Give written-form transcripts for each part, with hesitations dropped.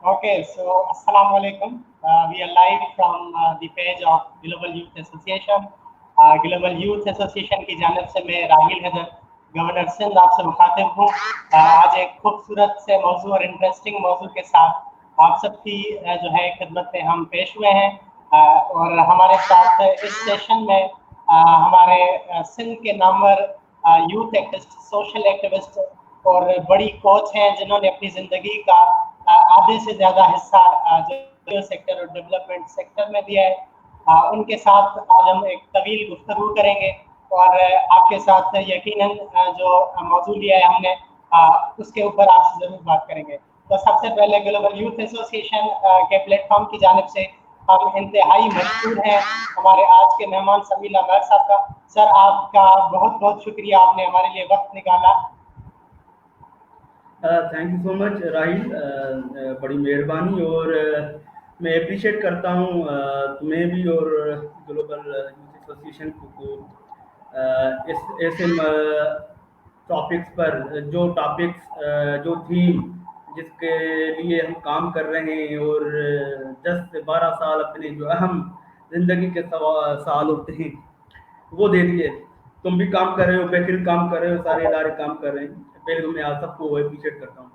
Okay, so Assalamu alaikum. We are live from the page of Global Youth Association. Global Youth Association की जानब से मैं Rahil Haider governor Sindh आपसे मुखातिब हूँ। आज एक खूबसूरत से मौजू और इंटरेस्टिंग मौजू के साथ आप सबकी जो है खिदमत में हम पेश हुए हैं। और हमारे साथ इस सेशन में हमारे सिंध के Namvar youth activist, social activist और बड़ी कोच हैं जिन्होंने अपनी ज़िंदगी का आधे से ज़्यादा हिस्सा जो सेक्टर और डेवलपमेंट सेक्टर में दिया है। उनके साथ आज हम एक तवील गुफ्तगू करेंगे और आपके साथ यकीनन जो मौजू लिया है हमने उसके ऊपर आपसे ज़रूर बात करेंगे। तो सबसे पहले ग्लोबल यूथ एसोसिएशन के प्लेटफॉर्म की जानिब से हम इंतहाई मशहूर हैं हमारे आज के मेहमान समीला मैर साहब का। सर, आपका बहुत बहुत शुक्रिया, आपने हमारे लिए वक्त निकाला। Thank you so much Rahil, बड़ी मेहरबानी। और मैं अप्रिशिएट करता हूँ तुम्हें भी और ग्लोबल यूथ एसोसिएशन को इस ऐसे टॉपिक्स पर, जो थीम जिसके लिए हम काम कर रहे हैं, और 10 से 12 साल अपने जो अहम जिंदगी के साल होते हैं वो दे दिए। तुम भी काम कर रहे हो, बेहतरीन काम कर रहे हो, सारे इदारे काम कर रहे हैं। पहले तो मैं आप सबको अप्रिशिएट करता हूँ।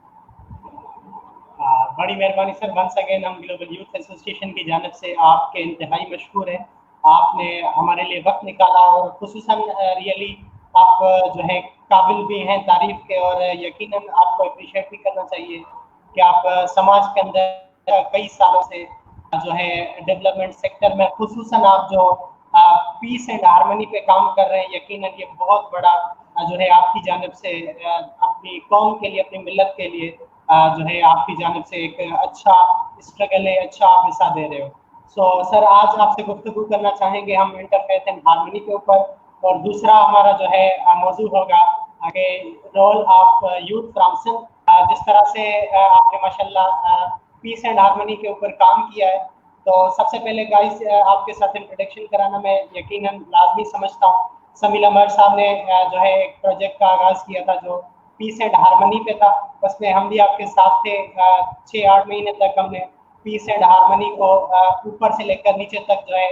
बड़ी मेहरबानी सर। वंस अगेन हम ग्लोबल यूथ एसोसिएशन की जानिब से आपके इंतहाई मशहूर हैं। आपने हमारे लिए वक्त निकाला और खुसूसन रियली आप जो है काबिल भी हैं तारीफ के, और यकीनन आपको अप्रिशिएट भी करना चाहिए कि आप समाज के अंदर कई सालों से जो है डेवलपमेंट सेक्टर में खुसूसन आप जो पीस एंड हारमोनी पे काम कर रहे हैं। यकीनन ये बहुत बड़ा जो है आपकी जानिब से अपनी कौम के लिए, अपनी मिल्लत के लिए जो है आपकी जानिब से एक अच्छा स्ट्रगल है, अच्छा आप हिस्सा दे रहे हो। सो सर, आज आपसे गुफ्तगू करना चाहेंगे हम इंटरफेथ एंड हारमोनी के ऊपर, और दूसरा हमारा जो है मौजू होगा आगे role of youth from Sindh. जिस तरह से आपने माशाल्लाह पीस एंड हारमोनी के ऊपर काम किया है, तो सबसे पहले गाइस आपके साथ इंट्रोडक्शन कराना मैं यकीनन लाजमी समझता हूँ। समीला मर साहब ने जो है एक प्रोजेक्ट का आगाज किया था जो पीस एंड हारमोनी पे था। उसमें हम भी आपके साथ थे। 6-8 महीने तक हमने पीस एंड हारमोनी को ऊपर से लेकर नीचे तक जो है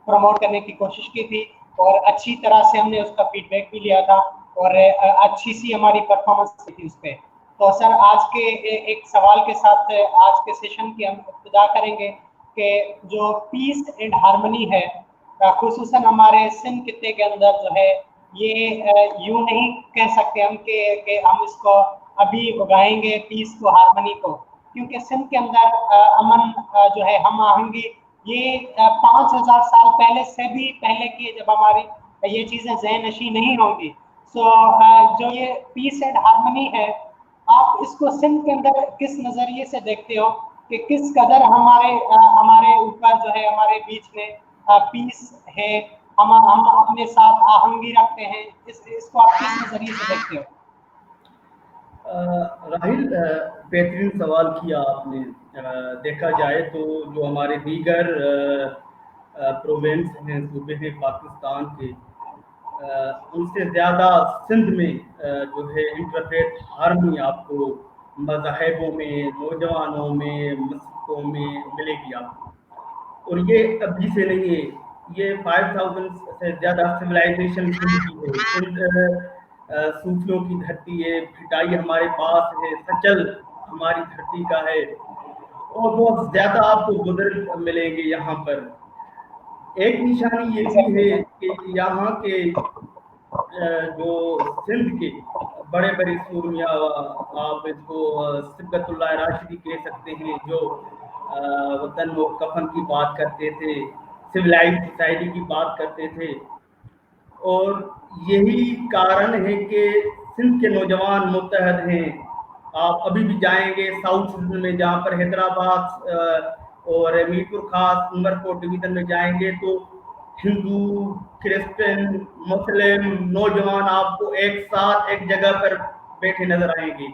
प्रमोट करने की कोशिश की थी, और अच्छी तरह से हमने उसका फीडबैक भी लिया था, और अच्छी सी हमारी परफॉर्मेंस थी उस पर। तो सर, आज के एक सवाल के साथ आज के सेशन की हम इब्तिदा करेंगे कि जो पीस एंड हारमोनी है खुसूसन हमारे सिंध खित्ते के अंदर जो है, ये यूं नहीं कह सकते हम कि हम इसको अभी उगाएंगे पीस को, हारमोनी को, क्योंकि सिंध के अंदर अमन जो है, हम आहंगी, ये 5,000 साल पहले से भी पहले की जब हमारी ये चीजें ज़हन नशी नहीं होंगी। सो जो ये पीस एंड हारमोनी है, आप इसको सिंध के अंदर किस नजरिए से देखते हो कि किस कदर हमारे ऊपर जो है, हमारे बीच में पीस है, हम अपने साथ आहंगी रखते हैं, इसको आप किस नजरिए से देखते हो? राहिल, बेहतरीन सवाल किया आपने। देखा जाए तो जो हमारे दीगर प्रोविंस हैं, सूबे हैं पाकिस्तान के, उनसे ज़्यादा सिंध में जो है इंटरफेथ हारमनी आपको मज़ाहिबों में, नौजवानों में, मस्जिदों में मिलेगी आपको। और ये अभी से नहीं है, ये 5000 से ज़्यादा सिविलाइजेशन सिंध की है। सिंध सूफियों की धरती है, फिटाई हमारे पास है, सचल हमारी धरती का है, और बहुत ज़्यादा आपको बुजुर्ग मिलेंगे यहाँ पर। एक निशानी ये भी है कि यहाँ के जो सिंध के बड़े बड़े सूरमिया, आप इसको सिब्बतुल्लाह राशिदी कह सकते हैं, जो वतन व कफन की बात करते थे, सिविलाइज्ड सोसाइटी की बात करते थे। और यही कारण है कि सिंध के नौजवान मुत्तहद हैं। आप अभी भी जाएंगे साउथ सिंध में, जहाँ पर हैदराबाद और मीरपुर खास उमरकोट डिवीजन में जाएंगे तो हिंदू, क्रिश्चियन, मुस्लिम नौजवान आपको एक साथ एक जगह पर बैठे नजर आएंगे।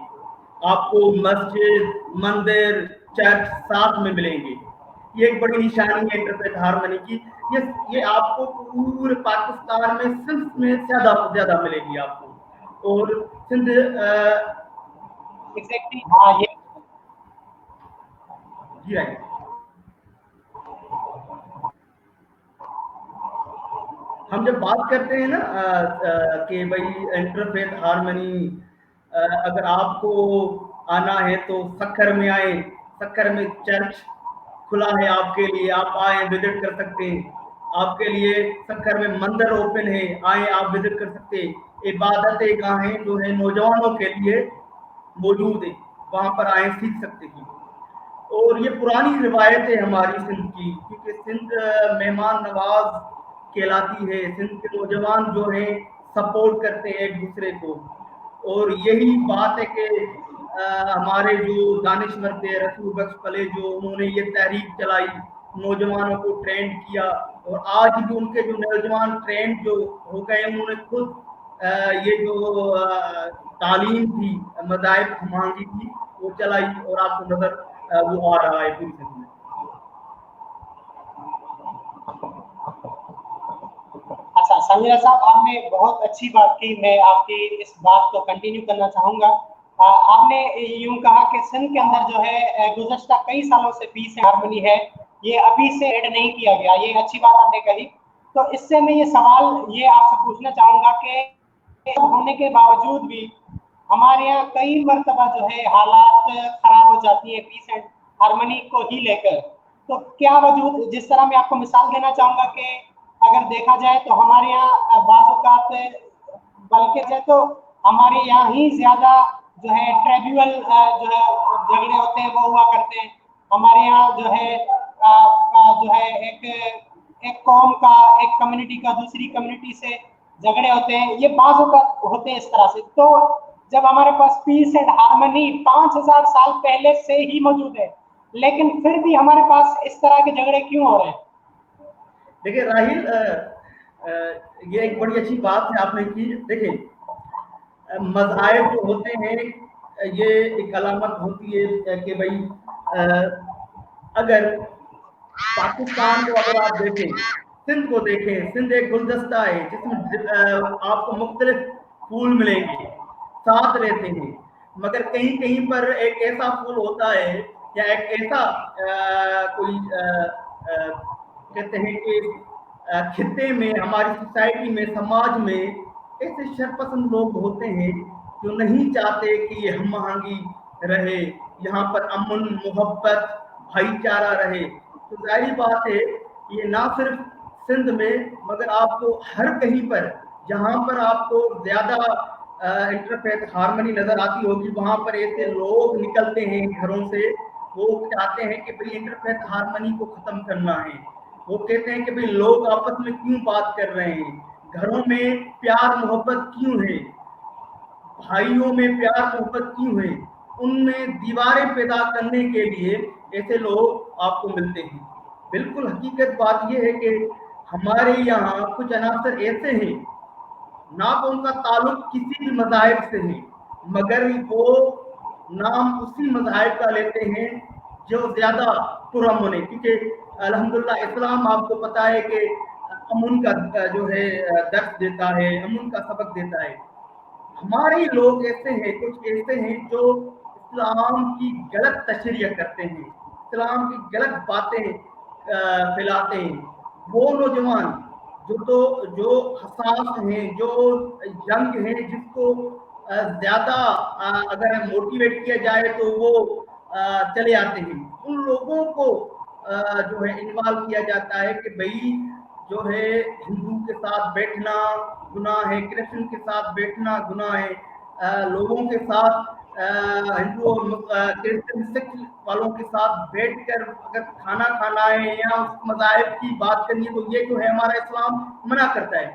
आपको मस्जिद, मंदिर, चर्च साथ में मिलेंगे। ये एक बड़ी निशानी है इंटरफेथ हारमोनी की। ये आपको पूरे पाकिस्तान में सिंध में ज्यादा मिलेगी आपको। और सिंध एग्जैक्टली, हाँ, ये जी राइट। हम जब बात करते हैं ना कि भाई इंटरफेथ हार्मनी, अगर आपको आना है तो सक्खर में आए, सक्खर में चर्च खुला है आपके लिए, आप आए विजिट कर सकते हैं। आपके लिए सक्खर में मंदिर ओपन है, आए आप विजिट कर सकते हैं। इबादत गाहें जो है नौजवानों के लिए मौजूद है, वहां पर आए सीख सकते हैं। और ये पुरानी रिवायत है हमारी सिंध की, क्योंकि सिंध मेहमान नवाज कहलाती है। सिंध के नौजवान जो हैं सपोर्ट करते हैं एक दूसरे को। और यही बात है कि हमारे जो दानिश्वर थे रसूल बख्श पले, जो उन्होंने ये तहरीक चलाई, नौजवानों को ट्रेंड किया, और आज भी उनके जो नौजवान ट्रेंड जो हो गए, उन्होंने खुद ये जो तालीम थी मज़ाहिब हमारी थी वो चलाई, और आपको नजर वो आ रहा है पूरी सिंध में। अच्छा समीरा साहब, आपने बहुत अच्छी बात की, मैं आपकी इस बात को कंटिन्यू करना चाहूँगा। आपने यूं कहा कि सिंध के अंदर जो है गुज़श्ता कई सालों से पीस हार्मनी है, ये अभी से ऐड नहीं किया गया, ये अच्छी बात आपने कही। तो इससे मैं ये सवाल ये आपसे पूछना चाहूँगा कि होने के बावजूद भी हमारे यहाँ कई मरतबा जो है हालात खराब हो जाती है पीस एंड हार्मनी को ही लेकर। तो क्या वजूद, जिस तरह मैं आपको मिसाल देना चाहूँगा कि अगर देखा जाए तो हमारे यहाँ बाज़ औक़ात बल्कि जाए तो हमारे यहाँ ही ज़्यादा जो है ट्राइबल जो है झगड़े होते हैं वो हुआ करते हैं। हमारे यहाँ जो है एक कौम का, एक कम्युनिटी का दूसरी कम्युनिटी से झगड़े होते हैं, ये बाज़ औक़ात होते हैं इस तरह से। तो जब हमारे पास पीस एंड हार्मनी 5000 साल पहले से ही मौजूद है, लेकिन फिर भी हमारे पास इस तरह के झगड़े क्यों हो रहे हैं? देखिए राहिल, ये एक बड़ी अच्छी बात है आपने की। देखिए मज़ाहिब जो होते हैं ये एक अलामत होती है कि भाई अगर पाकिस्तान को अगर आप देखें, सिंध को देखें, सिंध एक गुलदस्ता है जिसमें आपको मुख्तलिफ फूल मिलेंगे, साथ रहते हैं। मगर कहीं कहीं पर एक ऐसा फूल होता है या एक ऐसा कोई कहते हैं कि खित्ते में, हमारी सोसाइटी में, समाज में ऐसे शरपसंद लोग होते हैं जो नहीं चाहते कि ये हम आहंगी रहे, यहाँ पर अमन मोहब्बत भाईचारा रहे। तो जाहिर बात है ये ना सिर्फ सिंध में मगर आपको हर कहीं पर जहाँ पर आपको ज्यादा इंटरफेथ हार्मनी नजर आती होगी, वहां पर ऐसे लोग निकलते हैं घरों से। वो चाहते हैं कि भाई इंटरफेथ हार्मनी को खत्म करना है। वो कहते हैं कि भाई लोग आपस में क्यों बात कर रहे हैं, घरों में प्यार मोहब्बत क्यों है, भाइयों में प्यार मोहब्बत क्यों है। उनमें दीवारें पैदा करने के लिए ऐसे लोग आपको मिलते हैं। बिल्कुल हकीकत बात यह है कि हमारे यहाँ कुछ अनासर ऐसे हैं, ना तो उनका ताल्लुक किसी भी मज़ाहिब से है, मगर वो नाम उसी मज़ाहिब का लेते हैं जो ज्यादा पुरअमन है। क्योंकि अल्हम्दुलिल्लाह इस्लाम आपको पता है कि अमन का जो है दर्स देता है, अमन का सबक देता है। हमारे लोग ऐसे हैं, कुछ ऐसे हैं जो इस्लाम की गलत तशरीह करते हैं, इस्लाम की गलत बातें फैलाते हैं। वो नौजवान जो हसास हैं, जो यंग हैं, जिसको ज्यादा अगर मोटिवेट किया जाए तो वो चले आते हैं, उन लोगों को जो है इन्वॉल्व किया जाता है कि भाई जो है हिंदू के साथ बैठना गुनाह है, क्रिश्चियन के साथ बैठना गुनाह है, लोगों के साथ हिंदू और क्रिश्चियन सिख वालों के साथ बैठकर अगर खाना खाना है या उस मज़ाहिब की बात करनी है तो ये जो है हमारा इस्लाम मना करता है।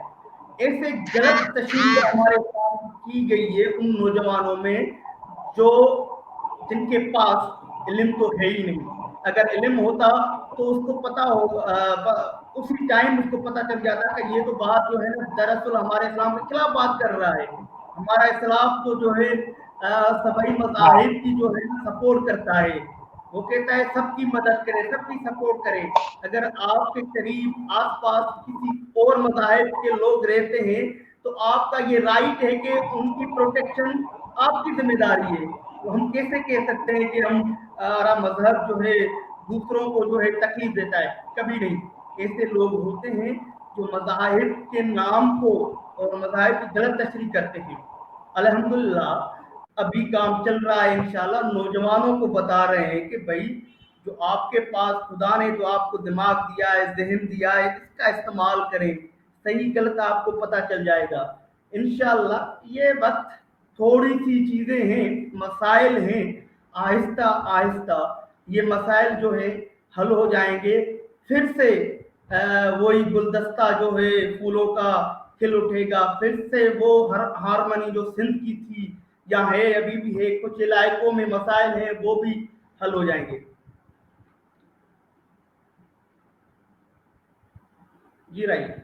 ऐसे गलत तशरीह हमारे इस्लाम की गई है उन नौजवानों में जो जिनके पास इल्म तो है ही नहीं। अगर इल्म होता तो उसको पता होगा, उसी टाइम उसको पता चल जाता कि ये तो बात जो है ना दरअसल हमारे इस्लाम के खिलाफ बात कर रहा है। हमारा इस्लाम तो जो है सभी मज़ाहिब की जो है सपोर्ट करता है। वो कहता है सबकी मदद करे, सबकी सपोर्ट करे। अगर आपके करीब आसपास किसी और मज़ाहिब के लोग रहते हैं तो आपका ये राइट है कि उनकी प्रोटेक्शन आपकी जिम्मेदारी है। तो हम कैसे कह सकते हैं कि हमारा मजहब जो है दूसरों को जो है तकलीफ देता है, कभी नहीं। ऐसे लोग होते हैं जो मज़ाहिब के नाम को और मज़ाहिब की गलत तशरीह करते हैं। अल्हम्दुलिल्लाह अभी काम चल रहा है, इंशाल्लाह नौजवानों को बता रहे हैं कि भाई जो आपके पास खुदा ने जो आपको दिमाग दिया है, जहन दिया है, इसका इस्तेमाल करें, सही गलत आपको पता चल जाएगा इंशाल्लाह। ये वक्त थोड़ी सी चीज़ें हैं, मसाइल हैं, आहिस्ता आहिस्ता ये मसाइल जो है हल हो जाएंगे। फिर से वही गुलदस्ता जो है फूलों का खिल उठेगा, फिर से वो हारमनी जो सिंध की थी या है अभी भी है, कुछ इलाकों में मसाइल हैं वो भी हल हो जाएंगे। जी राइट।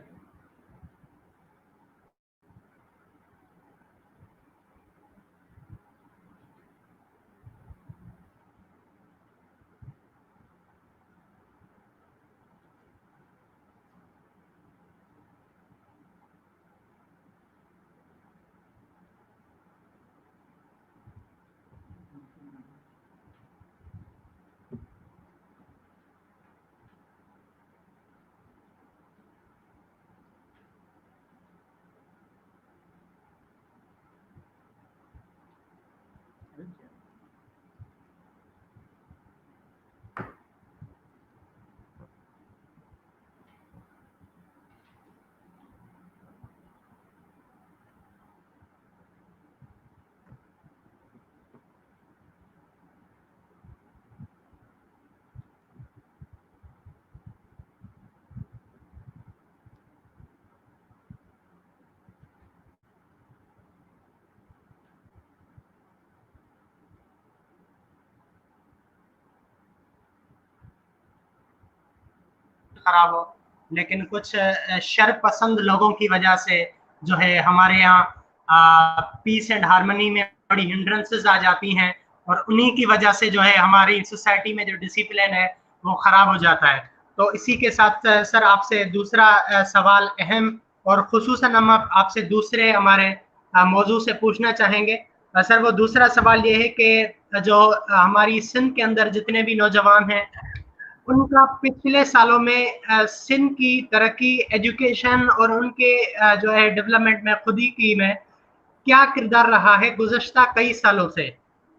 खराब हो, लेकिन कुछ शर पसंद लोगों की वजह से जो है हमारे यहाँ पीस एंड हार्मनी में बड़ी हिंड्रेंसेस आ जाती हैं, और उन्हीं की वजह से जो है हमारी सोसाइटी में जो डिसिप्लिन है वो खराब हो जाता है। तो इसी के साथ सर आपसे दूसरा सवाल अहम और खुसूसन हम आपसे दूसरे हमारे मौजू से पूछना चाहेंगे। सर वो दूसरा सवाल ये है कि जो हमारी सिंध के अंदर जितने भी नौजवान हैं उनका पिछले सालों में सिंध की तरक्की, एजुकेशन और उनके जो है डेवलपमेंट में खुदी की में क्या किरदार रहा है गुज़श्ता कई सालों से,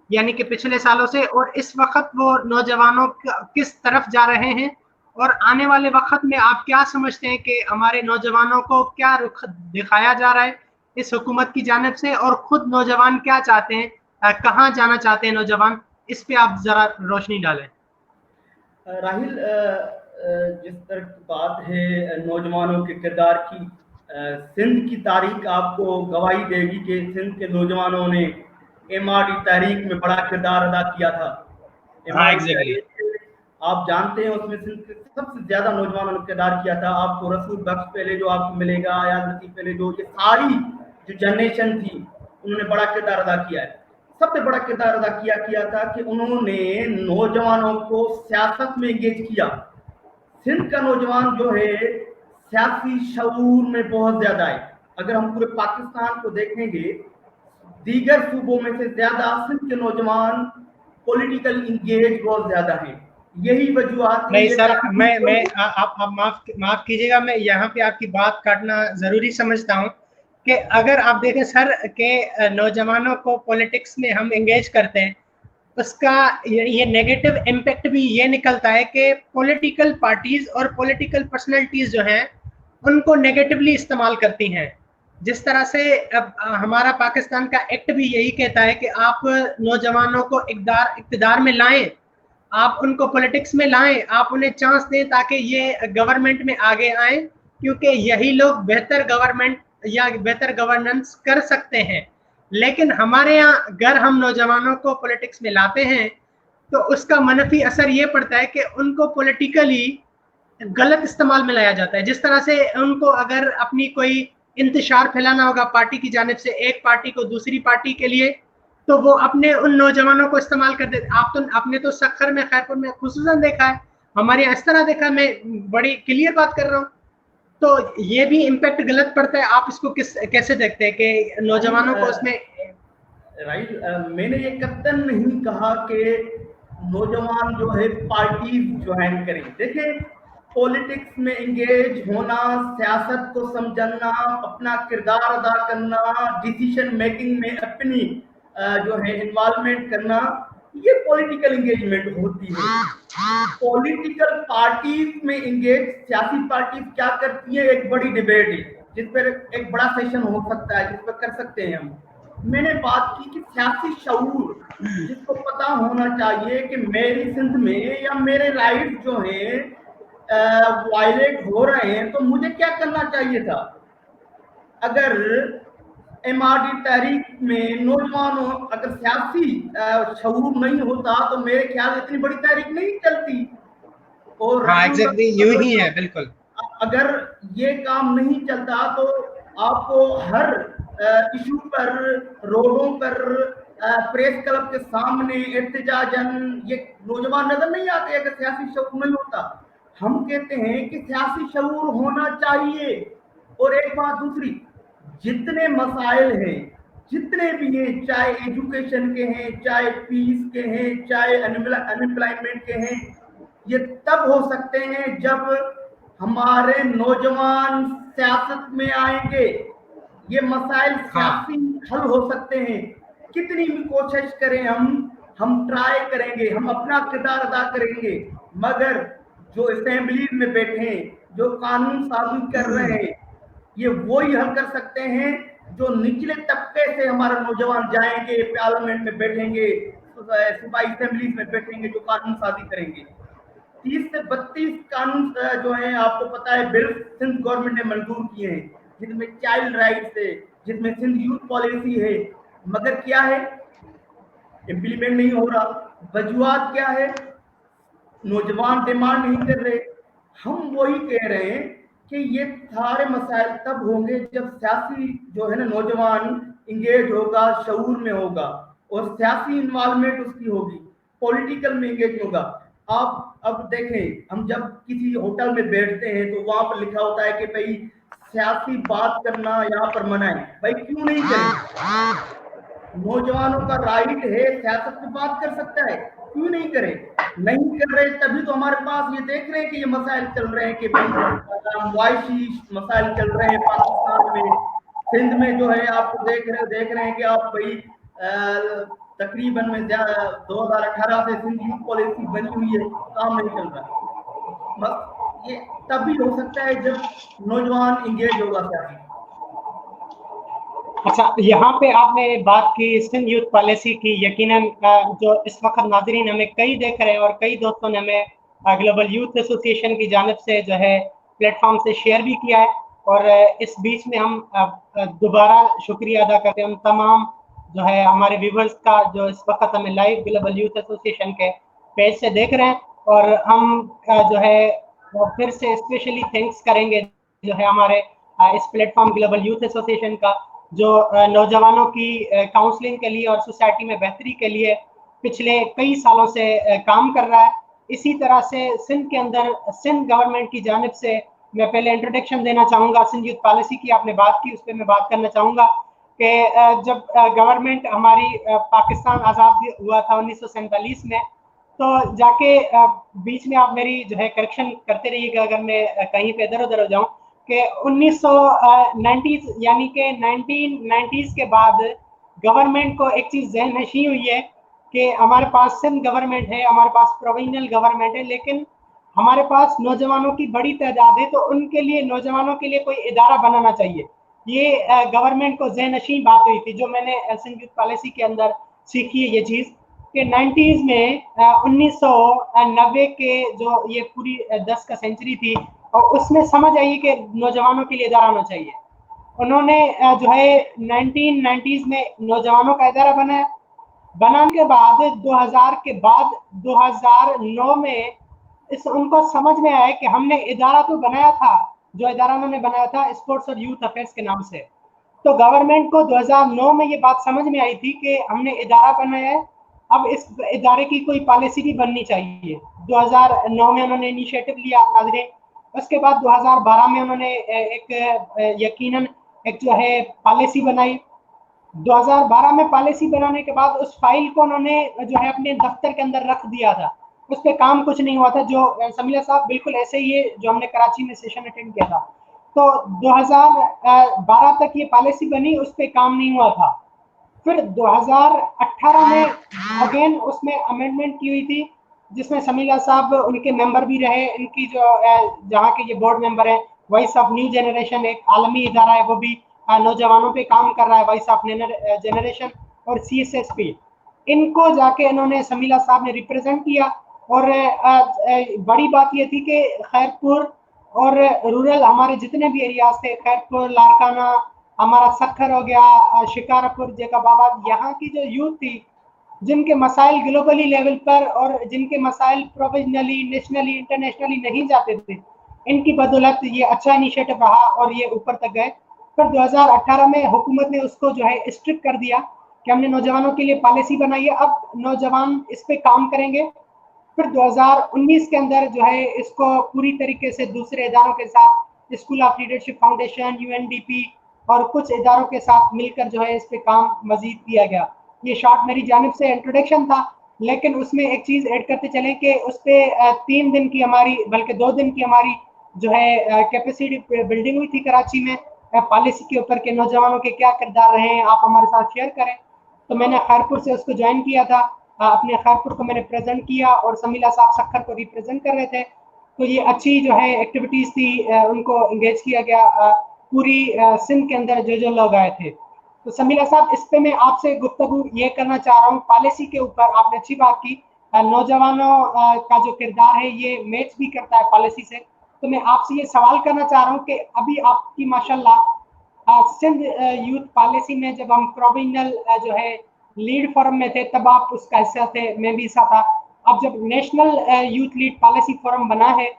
यानी कि पिछले सालों से, और इस वक्त वो नौजवानों किस तरफ जा रहे हैं, और आने वाले वक्त में आप क्या समझते हैं कि हमारे नौजवानों को क्या रुख दिखाया जा रहा है इस हुकूमत की जानिब से, और खुद नौजवान क्या चाहते हैं, कहाँ जाना चाहते हैं नौजवान, इस पे आप जरा रोशनी डालें। राहिल, जिस तरह की बात है नौजवानों के किरदार की, सिंध की तारीख आपको गवाही देगी कि सिंध के नौजवानों ने MRD तारीख में बड़ा किरदार अदा किया था। एग्जैक्टली। आप जानते हैं उसमें सिंध के सबसे ज्यादा नौजवानों ने किरदार किया था। आपको रसूल बख्श पहले जो आपको मिलेगा, आयाज लतीफ पहले जो, ये सारी जो जनरेशन थी उन्होंने बड़ा किरदार अदा किया है। सबसे बड़ा किरदार अदा किया था कि उन्होंने नौजवानों को सियासत में एंगेज किया। सिंध का नौजवान जो है सियासी शऊर में बहुत ज्यादा है। अगर हम पूरे पाकिस्तान को देखेंगे, दीगर सूबों में से ज्यादा सिंध के नौजवान पॉलिटिकल इंगेज बहुत ज्यादा है। यही वजूहत नहीं सर, मैं आप माफ कीजिएगा, मैं यहाँ पे आपकी बात काटना जरूरी समझता हूँ कि अगर आप देखें सर के नौजवानों को पॉलिटिक्स में हम एंगेज करते हैं, उसका ये नेगेटिव इम्पैक्ट भी ये निकलता है कि पॉलिटिकल पार्टीज और पॉलिटिकल पर्सनैलिटीज जो हैं उनको नेगेटिवली इस्तेमाल करती हैं। जिस तरह से अब हमारा पाकिस्तान का एक्ट भी यही कहता है कि आप नौजवानों को इक़्तिदार में लाएं, आप उनको पॉलिटिक्स में लाएं, आप उन्हें चांस दें ताकि ये गवर्नमेंट में आगे आएं, क्योंकि यही लोग बेहतर गवर्नमेंट या बेहतर गवर्नेंस कर सकते हैं। लेकिन हमारे यहाँ अगर हम नौजवानों को पॉलिटिक्स में लाते हैं तो उसका मनफी असर ये पड़ता है कि उनको पॉलिटिकली गलत इस्तेमाल में लाया जाता है। जिस तरह से उनको अगर अपनी कोई इंतशार फैलाना होगा पार्टी की जानिब से एक पार्टी को दूसरी पार्टी के लिए, तो वो अपने उन नौजवानों को इस्तेमाल कर देते। आपने तो सखर में, खैरपुर में खुसूसन देखा है, हमारे यहाँ इस तरह देखा, मैं बड़ी क्लियर बात कर रहा हूँ। तो ये भी इम्पैक्ट गलत पड़ता है। आप इसको कैसे देखते हैं कि नौजवानों को उसमें? राइट, मैंने ये कतई नहीं कहा कि नौजवान जो है पार्टीज ज्वाइन करें। देखिए, पॉलिटिक्स में इंगेज होना, सियासत को समझना, अपना किरदार अदा करना, डिसीजन मेकिंग में अपनी जो है इन्वॉल्वमेंट करना, ये पॉलिटिकल इंगेजमेंट होती है। पॉलिटिकल पार्टीज में इंगेज, सियासी पार्टीज क्या करती है, एक बड़ी डिबेट है जिस पर एक बड़ा सेशन हो सकता है, जिस पर कर सकते हैं हम। मैंने बात की कि सियासी शऊर, जिसको पता होना चाहिए कि मेरी सिंध में या मेरे राइट जो हैं वायलेट हो रहे हैं, तो मुझे क्या करना चाहिए था। अगर एमआरडी तहरीक में नौजवानों, अगर सियासी शऊर नहीं होता तो मेरे ख्याल इतनी बड़ी तहरीक नहीं चलती। और हाँ एग्जैक्टली यूं ही है, बिल्कुल। अगर ये काम नहीं चलता तो आपको हर इशू पर, रोडों पर, प्रेस क्लब के सामने एहतजाजन ये नौजवान नजर नहीं आते अगर सियासी शऊर नहीं होता। हम कहते हैं कि सियासी शऊर होना चाहिए। और एक बात दूसरी, जितने मसाइल हैं, जितने भी हैं, चाहे एजुकेशन के हैं, चाहे पीस के हैं, चाहे अनएम्प्लॉयमेंट के हैं, ये तब हो सकते हैं जब हमारे नौजवान सियासत में आएंगे। ये मसाइल सियासी हल हो सकते हैं। कितनी भी कोशिश करें हम ट्राई करेंगे, हम अपना किरदार अदा करेंगे, मगर जो असेंबली में बैठे, जो कानून साजी कर रहे हैं, ये वो ही हल कर सकते हैं जो निचले तबके से हमारे नौजवान जाएंगे, पार्लियामेंट में बैठेंगे, सूबाई असेंबली में बैठेंगे, जो कानून साजी करेंगे। 30 से 32 कानून जो है आपको पता है बिल सिंध गवर्नमेंट ने मंजूर किए हैं, जिसमें चाइल्ड राइट्स है, जिसमें सिंध यूथ पॉलिसी है, मगर क्या है, इम्प्लीमेंट नहीं हो रहा। वजूहात क्या है, नौजवान डिमांड नहीं कर रहे। हम वही कह रहे हैं कि ये सारे मसाइल तब होंगे जब सियासी जो है ना नौजवान इंगेज होगा, शऊर में होगा, और सियासी इन्वॉल्वमेंट उसकी होगी, पॉलिटिकल में इंगेज होगा। आप अब देखें, हम जब किसी होटल में बैठते हैं तो वहां पर लिखा होता है कि भाई सियासी बात करना यहाँ पर मना है। भाई क्यों नहीं करें? नौजवानों का राइट है, सियासत में बात कर सकता है, क्यों नहीं करे? नहीं कर रहे, तभी तो हमारे पास ये देख रहे हैं कि ये मसाइल चल रहे हैं कि भाई मुआशी मसाइल चल रहे हैं पाकिस्तान में। सिंध में जो है आपको देख रहे हैं कि आप भाई तकरीबन में 2018 से सिंध यूथ पॉलिसी बनी हुई है, काम नहीं चल रहा। बस ये तभी हो सकता है जब नौजवान इंगेज होगा सियासी। अच्छा, यहाँ पे आपने बात की सिंध यूथ पॉलिसी की। यकीनन जो इस वक्त नाजरीन हमें कई देख रहे हैं और कई दोस्तों ने हमें ग्लोबल यूथ एसोसिएशन की जानिब से जो है प्लेटफॉर्म से शेयर भी किया है। और इस बीच में हम दोबारा शुक्रिया अदा करते हैं उन तमाम जो है हमारे व्यूवर्स का जो इस वक्त हमें लाइव ग्लोबल यूथ एसोसिएशन के पेज से देख रहे हैं। और हम जो है फिर से स्पेशली थैंक्स करेंगे जो है हमारे इस प्लेटफॉर्म ग्लोबल यूथ एसोसिएशन का, जो नौजवानों की काउंसलिंग के लिए और सोसाइटी में बेहतरी के लिए पिछले कई सालों से काम कर रहा है। इसी तरह से सिंध के अंदर सिंध गवर्नमेंट की जानिब से मैं पहले इंट्रोडक्शन देना चाहूँगा। सिंध यूथ पॉलिसी की आपने बात की, उस पर मैं बात करना चाहूँगा कि जब गवर्नमेंट हमारी पाकिस्तान आज़ाद हुआ था 1947 में, तो जाके बीच में आप मेरी जो है करेक्शन करते रहिएगा अगर मैं कहीं पे इधर उधर हो जाऊँ, कि 1990 यानी कि 1990s के बाद गवर्नमेंट को एक चीज़ ज़हन नशी हुई है कि हमारे पास सिंध गवर्नमेंट है, हमारे पास प्रोविजनल गवर्नमेंट है, लेकिन हमारे पास नौजवानों की बड़ी तादाद है, तो उनके लिए, नौजवानों के लिए कोई इदारा बनाना चाहिए। ये गवर्नमेंट को ज़हन नशी बात हुई थी, जो मैंने सिंध यूथ पॉलिसी के अंदर सीखी है ये चीज़ कि 90s में 1990 के जो ये पूरी 10 का सेंचुरी थी, और उसमें समझ आई कि नौजवानों के लिए इदारा होना चाहिए। उन्होंने जो है 1990s में नौजवानों का इदारा बनाया। बनाने के बाद 2000 के बाद 2009 में उनको समझ में आया कि हमने इदारा तो बनाया था, जो इदारा उन्होंने बनाया था स्पोर्ट्स और यूथ अफेयर्स के नाम से। तो गवर्नमेंट को 2009 में ये बात समझ में आई थी कि हमने इदारा बनाया है, अब इस इदारे की कोई पॉलिसी भी बननी चाहिए। 2009 में उन्होंने इनिशिएटिव लिया नाज़रीन। उसके बाद 2012 में उन्होंने एक यकीनन एक जो है पॉलिसी बनाई। 2012 में पॉलिसी बनाने के बाद उस फाइल को उन्होंने जो है अपने दफ्तर के अंदर रख दिया था, उस पर काम कुछ नहीं हुआ था। जो समीला साहब बिल्कुल ऐसे ही है जो हमने कराची में सेशन अटेंड किया था, तो 2012 तक ये पॉलिसी बनी, उस पर काम नहीं हुआ था। फिर 2018 में अगेन उसमें अमेंडमेंट की हुई थी, जिसमें समीला साहब उनके मेंबर भी रहे। इनकी जो जहाँ के ये बोर्ड मेंबर है, वॉइस ऑफ न्यू जनरेशन एक आलमी इदारा है, वो भी नौजवानों पे काम कर रहा है, वॉइस ऑफ जनरेशन। और CSSP, इनको जाके इन्होंने समीला साहब ने रिप्रेजेंट किया। और बड़ी बात ये थी कि खैरपुर और रूरल हमारे जितने भी एरियाज थे, खैरपुर, लारकाना, हमारा सखर हो गया, शिकारपुर, जेकाबाद, यहाँ की जो यूथ थी, जिनके मसाइल ग्लोबली लेवल पर और जिनके मसाइल प्रोविजनली, नेशनली, इंटरनेशनली नहीं जाते थे, इनकी बदौलत ये अच्छा इनिशिएटिव रहा और ये ऊपर तक गए। फिर 2018 में हुकूमत ने उसको जो है स्ट्रिक्ट कर दिया कि हमने नौजवानों के लिए पॉलिसी बनाई है, अब नौजवान इस पे काम करेंगे। फिर 2019 के अंदर जो है इसको पूरी तरीके से दूसरे इदारों के साथ, school of leadership foundation, UNDP और कुछ इदारों के साथ मिलकर जो है इस पे काम मजीद किया गया। ये शॉर्ट मेरी जानिब से इंट्रोडक्शन था, लेकिन उसमें एक चीज ऐड करते चले कि उस पर 3 दिन की हमारी, बल्कि 2 दिन की हमारी जो है कैपेसिटी बिल्डिंग हुई थी कराची में, पॉलिसी के ऊपर के नौजवानों के क्या किरदार रहे हैं, आप हमारे साथ शेयर करें। तो मैंने खैरपुर से उसको ज्वाइन किया था, अपने खैरपुर को मैंने प्रेजेंट किया और समीला साहब सखर को रिप्रेजेंट कर रहे थे। तो ये अच्छी जो है एक्टिविटीज थी, उनको एंगेज किया गया पूरी सिंध के अंदर जो जो लोग आए थे। तो समीला साहब, इस पे मैं आपसे गुफ्तगू ये करना चाह रहा हूँ पॉलिसी के ऊपर। आपने अच्छी बात की, नौजवानों का जो किरदार है ये मैच भी करता है पॉलिसी से। तो मैं आपसे ये सवाल करना चाह रहा हूँ कि अभी आपकी माशाल्लाह सिंध यूथ पॉलिसी में, जब हम प्रोविजनल जो है लीड फोरम में थे, तब आप उसका हिस्सा थे, मैं भी हिस्सा था। अब जब national youth lead policy forum बना है,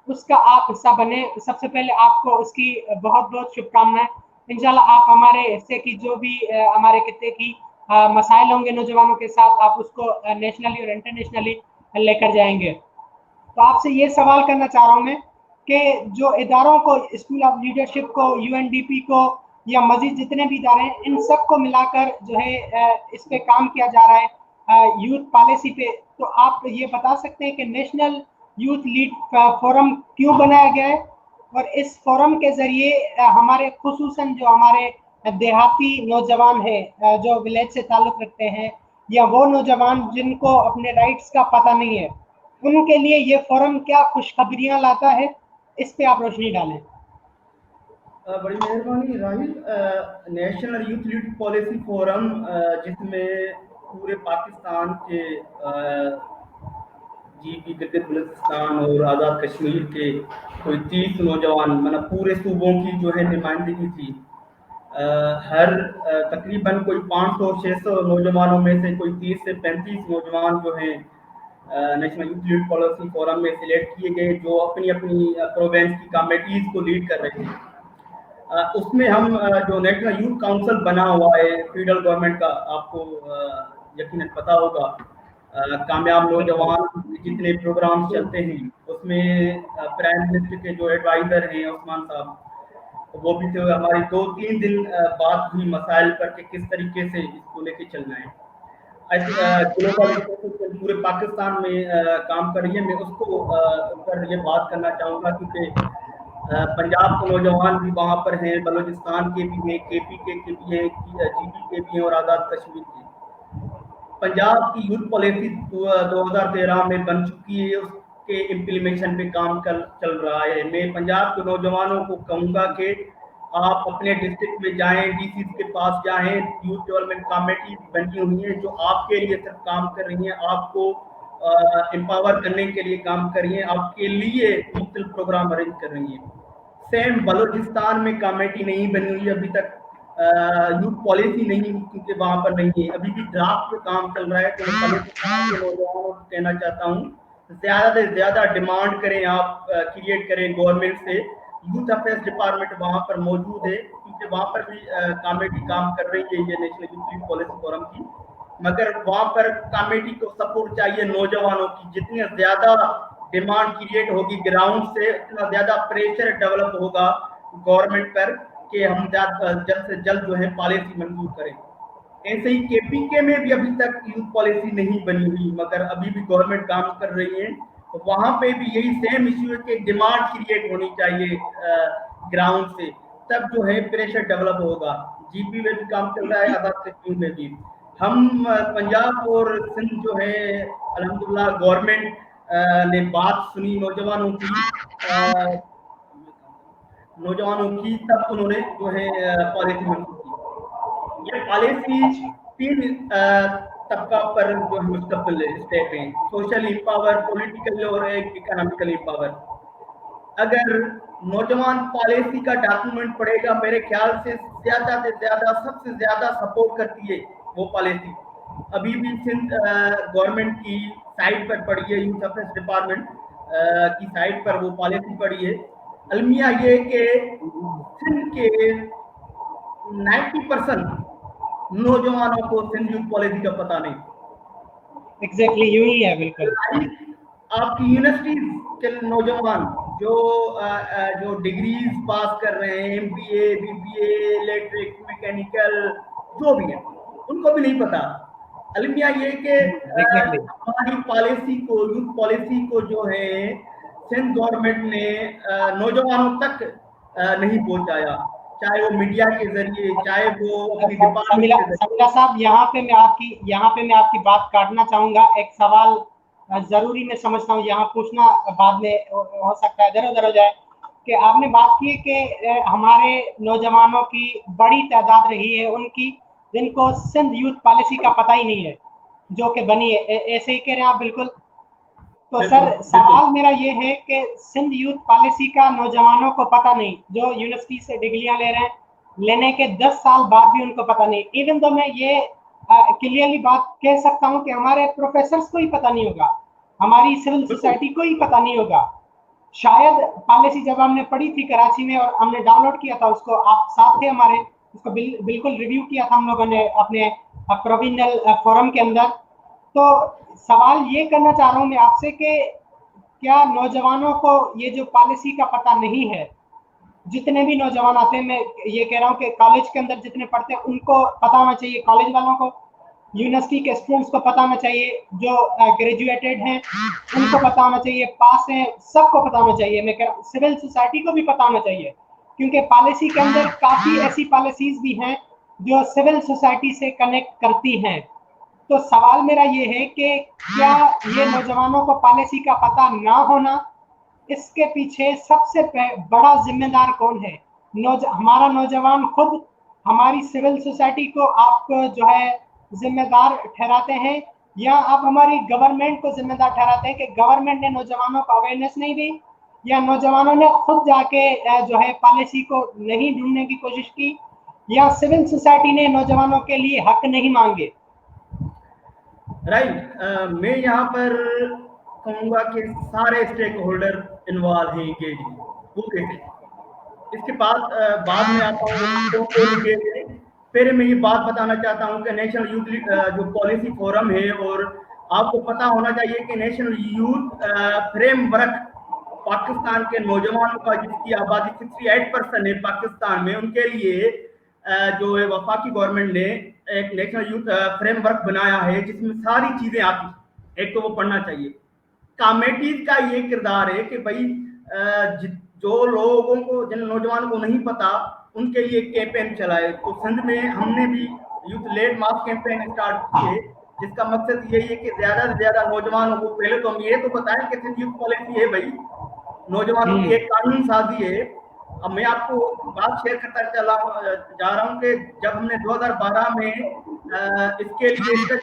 उसका आप हिस्सा बने, सबसे पहले आपको उसकी बहुत बहुत शुभकामनाएं। इंशाल्लाह आप हमारे हिस्से की जो भी हमारे खित्ते की मसाइल होंगे नौजवानों के साथ, आप उसको नेशनली और इंटरनेशनली लेकर जाएंगे। तो आपसे ये सवाल करना चाह रहा हूँ मैं कि जो इदारों को, स्कूल ऑफ लीडरशिप को, UNDP को, या मजीद जितने भी इदारे हैं, इन सब को मिलाकर जो है इस पे काम किया जा रहा है यूथ पॉलिसी पे। तो आप ये बता सकते हैं कि नेशनल यूथ लीड फोरम क्यों बनाया गया है, और इस फोरम के जरिए हमारे खुसूसन जो हमारे देहाती नौजवान है, जो विलेज से ताल्लुक रखते हैं, या वो नौजवान जिनको अपने राइट्स का पता नहीं है, उनके लिए ये फोरम क्या खुशखबरियां लाता है, इस पे आप रोशनी डालें। बड़ी मेहरबानी Rahil. National youth lead policy forum, जिसमें पूरे पाकिस्तान के GB गिलगित बल्तिस्तान और आज़ाद कश्मीर के कोई 30 नौजवान, मतलब पूरे सूबों की जो है नुमाइंदगी थी। हर तकरीबन कोई 500-600 नौजवानों में से कोई 30 से 35 नौजवान जो हैं national youth lead policy forum में सिलेक्ट किए गए, जो अपनी अपनी प्रोविंस की कमेटीज को लीड कर रहे थे। उसमें हम जो नेशनल यूथ काउंसिल बना हुआ है फेडरल गवर्नमेंट का, आपको यकीनन पता होगा, कामयाब नौजवान जितने प्रोग्राम्स चलते हैं उसमें प्राइम मिनिस्टर के जो एडवाइजर हैं उस्मान साहब, वो भी तो हमारी 2-3 दिन बात हुई मसाइल पर कि किस तरीके से इसको लेके चलना है। ग्लोबल पूरे पाकिस्तान में काम कर रही है। मैं उसको ऊपर ये बात करना चाहूँगा क्योंकि पंजाब के नौजवान भी वहाँ पर हैं, बलूचिस्तान के भी हैं, KP के भी हैं, GB के भी हैं और आज़ाद कश्मीर के। पंजाब की यूथ पॉलिसी 2013 में बन चुकी है, उसके इम्प्लीमेंटेशन पे काम चल रहा है। मैं पंजाब के नौजवानों को कहूँगा कि आप अपने डिस्ट्रिक्ट में जाएं, DC के पास जाएं, यूथ डेवलपमेंट कमेटी बनी हुई है जो आपके लिए सिर्फ काम कर रही हैं, आपको एम्पावर करने के लिए काम कर रही हैं, आपके लिए मुख्तलिफ प्रोग्राम अरेंज कर रही हैं। सेम बलूचिस्तान में कमेटी नहीं बनी हुई अभी तक, यूथ पॉलिसी नहीं, क्योंकि वहां पर नहीं है, अभी भी ड्राफ्ट पे काम चल रहा है। तो मैं बलूचिस्तान के नौजवानों को कहना चाहता हूँ, ज्यादा से ज्यादा डिमांड करें, आप क्रिएट करें गवर्नमेंट से। यूथ अफेयर्स डिपार्टमेंट वहां पर मौजूद है, क्योंकि वहां पर भी कमेटी काम कर रही है ये national youth lead policy forum की, मगर वहां पर कमेटी को सपोर्ट चाहिए नौजवानों की। जितनी ज्यादा डिमांड क्रिएट होगी ग्राउंड से, उतना ज्यादा प्रेशर डेवलप होगा गवर्नमेंट पर कि हम जल्द से जल्द जो है पॉलिसी मंजूर करें। ऐसे ही KPK में भी अभी तक यूथ पॉलिसी नहीं बनी हुई, मगर अभी भी गवर्नमेंट काम कर रही है। तो वहां पे भी यही सेम इश्यू है कि डिमांड क्रिएट होनी चाहिए ग्राउंड से, तब जो है प्रेशर डेवलप होगा। GP में भी काम चल रहा है, अदर सेक्टर में भी। हम पंजाब और सिंध जो है अल्हम्दुलिल्लाह गवर्नमेंट ने बात सुनी नौजवानों की, तब उन्होंने जो है पॉलिसी मंजूर की। ये पॉलिसी अच्छा। 3 तबका पर जो है मुस्तकिल स्टेप है, सोशल इम्पावर, पॉलिटिकल और इकोनॉमिकल इम्पावर। अगर नौजवान पॉलिसी का डॉक्यूमेंट पढ़ेगा, मेरे ख्याल से ज्यादा सबसे ज्यादा सपोर्ट करती है वो पॉलिसी। अभी भी सिंध गवर्नमेंट की साइट पर पड़ी है, यूथ अफेयर्स डिपार्टमेंट की साइट पर वो पॉलिसी पड़ी है। अलमिया ये कि सिंध के 90% नौजवानों को सिंध यूथ पॉलिसी का पता नहीं। एग्जैक्टली यूं ही है, बिल्कुल। आपकी यूनिवर्सिटीज के नौजवान जो डिग्रीज पास कर रहे हैं, MBA, BBA, इलेक्ट्रिक, मैकेनिकल, जो भी है, उनको भी नहीं पता। अलमिया ये कि एग्जैक्टली। हमारी पॉलिसी को, यूथ पॉलिसी को जो है सिंध गवर्नमेंट ने नौजवानों तक नहीं पहुंचाया, चाहे वो मीडिया के जरिए, चाहे वो अपनी डिपार्टमेंट के जरिए। समीरा साहब, यहाँ पे मैं आपकी बात काटना चाहूंगा। एक सवाल जरूरी मैं समझता हूँ, यहाँ पूछना बाद में हो सकता है इधर उधर हो जाए, कि आपने बात की कि हमारे नौजवानों की बड़ी तादाद रही है उनकी जिनको सिंध यूथ पॉलिसी का पता ही नहीं है, जो कि बनी है। ऐसे ही कह रहे हैं आप, बिल्कुल। तो सर, सवाल मेरा ये है कि सिंध यूथ पॉलिसी का नौजवानों को पता नहीं, जो यूनिवर्सिटी से डिग्रियां ले रहे हैं, लेने के 10 साल बाद भी उनको पता नहीं। इवन तो मैं ये क्लियरली बात कह सकता हूं कि हमारे प्रोफेसर्स को ही पता नहीं होगा, हमारी सिविल सोसाइटी को ही पता नहीं होगा। शायद पॉलिसी जब हमने पढ़ी थी कराची में और हमने डाउनलोड किया था उसको, आप साथ थे हमारे, उसको बिल्कुल रिव्यू किया था हम लोगों ने अपने प्रोविजनल फोरम के अंदर। तो सवाल ये करना चाह रहा हूं मैं आपसे कि क्या नौजवानों को ये जो पॉलिसी का पता नहीं है? जितने भी नौजवान आते हैं, मैं ये कह रहा हूँ कि कॉलेज के अंदर जितने पढ़ते हैं उनको पता होना चाहिए, कॉलेज वालों को, यूनिवर्सिटी के स्टूडेंट्स को पता होना चाहिए, जो ग्रेजुएटेड हैं उनको पता होना चाहिए, पास हैं सबको पता होना चाहिए। मैं कह रहा हूँ सिविल सोसाइटी को भी पता होना चाहिए, क्योंकि पॉलिसी के अंदर काफी ऐसी पॉलिसीज भी हैं जो सिविल सोसाइटी से कनेक्ट करती हैं। तो सवाल मेरा ये है कि क्या ये नौजवानों को पॉलिसी का पता ना होना, इसके पीछे सबसे बड़ा जिम्मेदार कौन है? हमारा नौजवान खुद, हमारी सिविल सोसाइटी को आप जो है जिम्मेदार ठहराते हैं, या आप हमारी गवर्नमेंट को जिम्मेदार ठहराते हैं कि गवर्नमेंट ने नौजवानों को अवेयरनेस नहीं दी, या नौजवानों ने खुद जाके जो है पॉलिसी को नहीं ढूंढने की कोशिश की, या सिविल सोसाइटी ने नौजवानों के लिए हक नहीं मांगे? राइट। मैं यहाँ पर कहूँगा कि सारे स्टेक होल्डर इन्वॉल्व हैं, इंगेज हैं। वो कैसे? इसके बाद में आता हूँ तो इंगेज है। पहले मैं ये बात बताना चाहता हूँ कि नेशनल यूथ जो पॉलिसी फोरम है, और आपको पता होना चाहिए कि नेशनल यूथ फ्रेमवर्क पाकिस्तान के नौजवानों का, जिसकी आबादी 68% है पाकिस्तान में, उनके लिए जो है वफाकी गवर्नमेंट ने एक नेशनल यूथ फ्रेमवर्क बनाया है, जिसमें सारी चीजें आती। एक तो वो पढ़ना चाहिए। कमेटीज का ये किरदार है कि भाई जो लोगों को, जिन नौजवानों को नहीं पता, उनके लिए कैंपेन चलाए। तो सिंध में हमने भी यूथ लेड मास कैंपेन स्टार्ट किए, जिसका मकसद यही है कि ज्यादा से ज्यादा नौजवानों को, पहले तो हम ये तो बताएं कि सिंध यूथ पॉलिसी है भाई, नौजवानों की एक कानून साजी है। अब मैं आपको बात शेयर करता जा रहा हूँ कि जब हमने 2012 में इसके लिए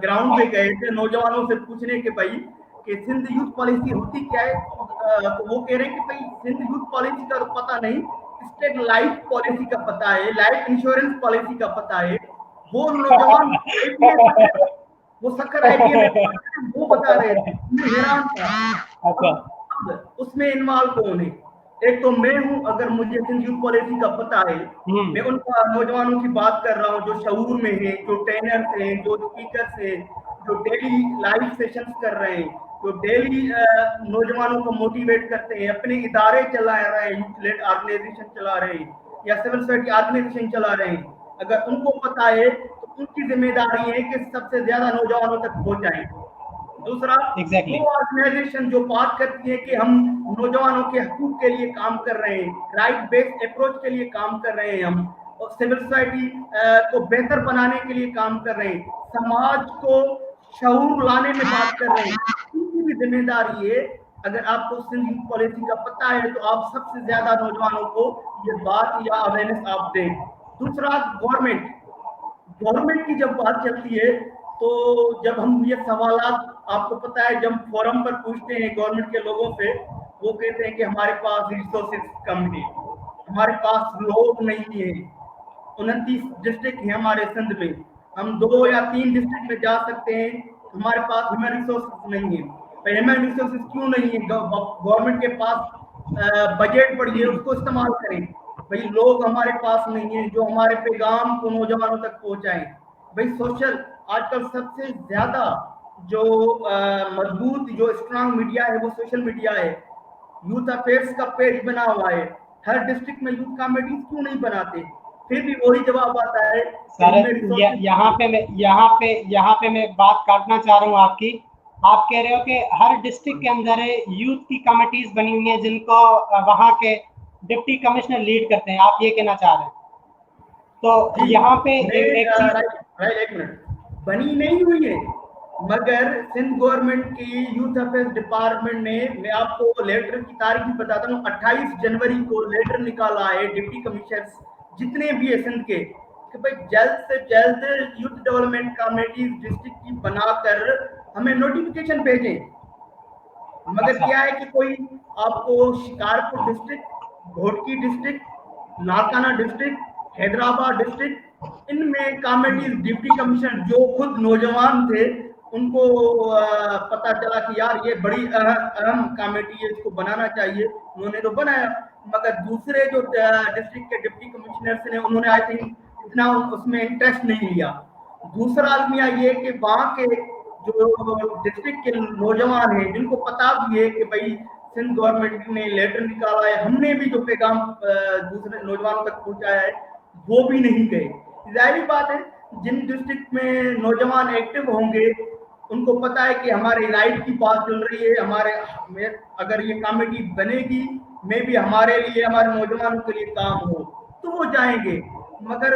ग्राउंड पे गए थे नौजवानों से पूछने के भाई कि सिंध यूथ पॉलिसी होती क्या है, तो वो कह रहे हैं कि भाई सिंध यूथ पॉलिसी का तो पता नहीं, स्टेट लाइफ पॉलिसी का पता है, लाइफ इंश्योरेंस पॉलिसी का पता है। वो नौजवान वो सक्कर IPA में वो बता रहे थे, मैं हैरान था। उसमें इन्वॉल्व कौन है? एक तो मैं हूं, अगर मुझे सिंध यूथ पॉलिसी का पता है, मैं उन नौजवानों की बात कर रहा हूं जो शऊर में है, जो ट्रेनर्स हैं, जो स्पीकर्स हैं, जो डेली लाइव सेशंस कर रहे हैं, जो डेली नौजवानों को मोटिवेट करते हैं, अपने इदारे चला रहे हैं, यूथ लेड ऑर्गेनाइजेशन चला रहे हैं, या सिविल सोसाइटी ऑर्गेनाइजेशन चला रहे हैं। अगर उनको पता है तो उनकी जिम्मेदारी है कि सबसे ज्यादा नौजवानों तक पहुंचाएं। दूसरा, एग्जैक्टली वो ऑर्गेनाइजेशन जो बात करती है कि हम नौजवानों के हकूक के लिए काम कर रहे हैं, राइट बेस्ड अप्रोच के लिए काम कर रहे हैं, हम और सिविल सोसाइटी को बेहतर बनाने के लिए काम कर रहे हैं, समाज को शऊर लाने में बात कर रहे हैं, उनकी भी जिम्मेदारी है। अगर आपको सिंध यूथ पॉलिसी का पता है तो आप सबसे ज्यादा नौजवानों को ये बात या अवेयरनेस आप दें। दूसरा, गवर्नमेंट की जब बात चलती है तो जब हम ये सवालात, आपको पता है जब फोरम पर पूछते हैं गवर्नमेंट के लोगों से, वो कहते हैं कि हमारे पास रिसोर्सेज कम है, हमारे पास लोग नहीं है। 29 डिस्ट्रिक्ट है हमारे सिंध में, हम 2 या 3 डिस्ट्रिक्ट में जा सकते हैं, हमारे पास ह्यूमन रिसोर्सेज नहीं है। ह्यूमन रिसोर्सेज क्यों नहीं है? गवर्नमेंट के पास बजट पड़ी है, उसको इस्तेमाल करें। भाई लोग हमारे पास नहीं है जो हमारे पैगाम को नौजवानों तक पहुंचाएं। भाई सोशल, आजकल सबसे ज्यादा जो मजबूत, जो स्ट्रांग मीडिया है वो सोशल मीडिया है। यूथ अफेयर्स का पेज बना हुआ है, हर डिस्ट्रिक्ट में यूथ कमेटी क्यों नहीं बनाते? फिर भी वही जवाब आता है सर यहाँ पे मैं बात काटना चाह रहा हूँ आपकी। आप कह रहे हो कि हर डिस्ट्रिक्ट के अंदर यूथ की कमिटीज बनी हुई हैं जिनको वहाँ के डिप्टी कमिश्नर लीड करते हैं, आप ये कहना चाह रहे हैं? तो यहाँ पे एक मिनट, बनी नहीं हुई है, मगर सिंध गवर्नमेंट की यूथ अफेयर्स डिपार्टमेंट ने, मैं आपको लेटर की तारीख भी बताता हूँ, 28 जनवरी को लेटर निकाला है डिप्टी कमिश्नर जितने भी है सिंध के, कि भाई जल्द से जल्द यूथ डेवलपमेंट कमेटी डिस्ट्रिक्ट की बनाकर हमें नोटिफिकेशन भेजें। मगर क्या है कि कोई आपको Shikarpur district, Ghotki district, Larkana district, Hyderabad district, इनमें कमेटीज डिप्टी कमिश्नर जो खुद नौजवान थे उनको पता चला कि यार ये बड़ी अहम कमेटी है, इसको बनाना चाहिए, उन्होंने तो बनाया। मगर दूसरे जो डिस्ट्रिक्ट के डिप्टी कमिश्नर्स ने, उन्होंने आई थिंक इतना उसमें इंटरेस्ट नहीं लिया। दूसरा अलमिया ये कि वहाँ के जो डिस्ट्रिक्ट के नौजवान हैं जिनको पता भी है कि भाई सिंध गवर्नमेंट ने लेटर निकाला है, हमने भी जो पैगाम दूसरे नौजवानों तक पहुंचाया है, वो भी नहीं गए। जाहिर बात है जिन डिस्ट्रिक्ट में नौजवान एक्टिव होंगे उनको पता है कि हमारे राइट की बात चल रही है, हमारे अगर ये कमेटी बनेगी मे भी हमारे लिए, हमारे नौजवानों के लिए काम हो तो वो जाएंगे। मगर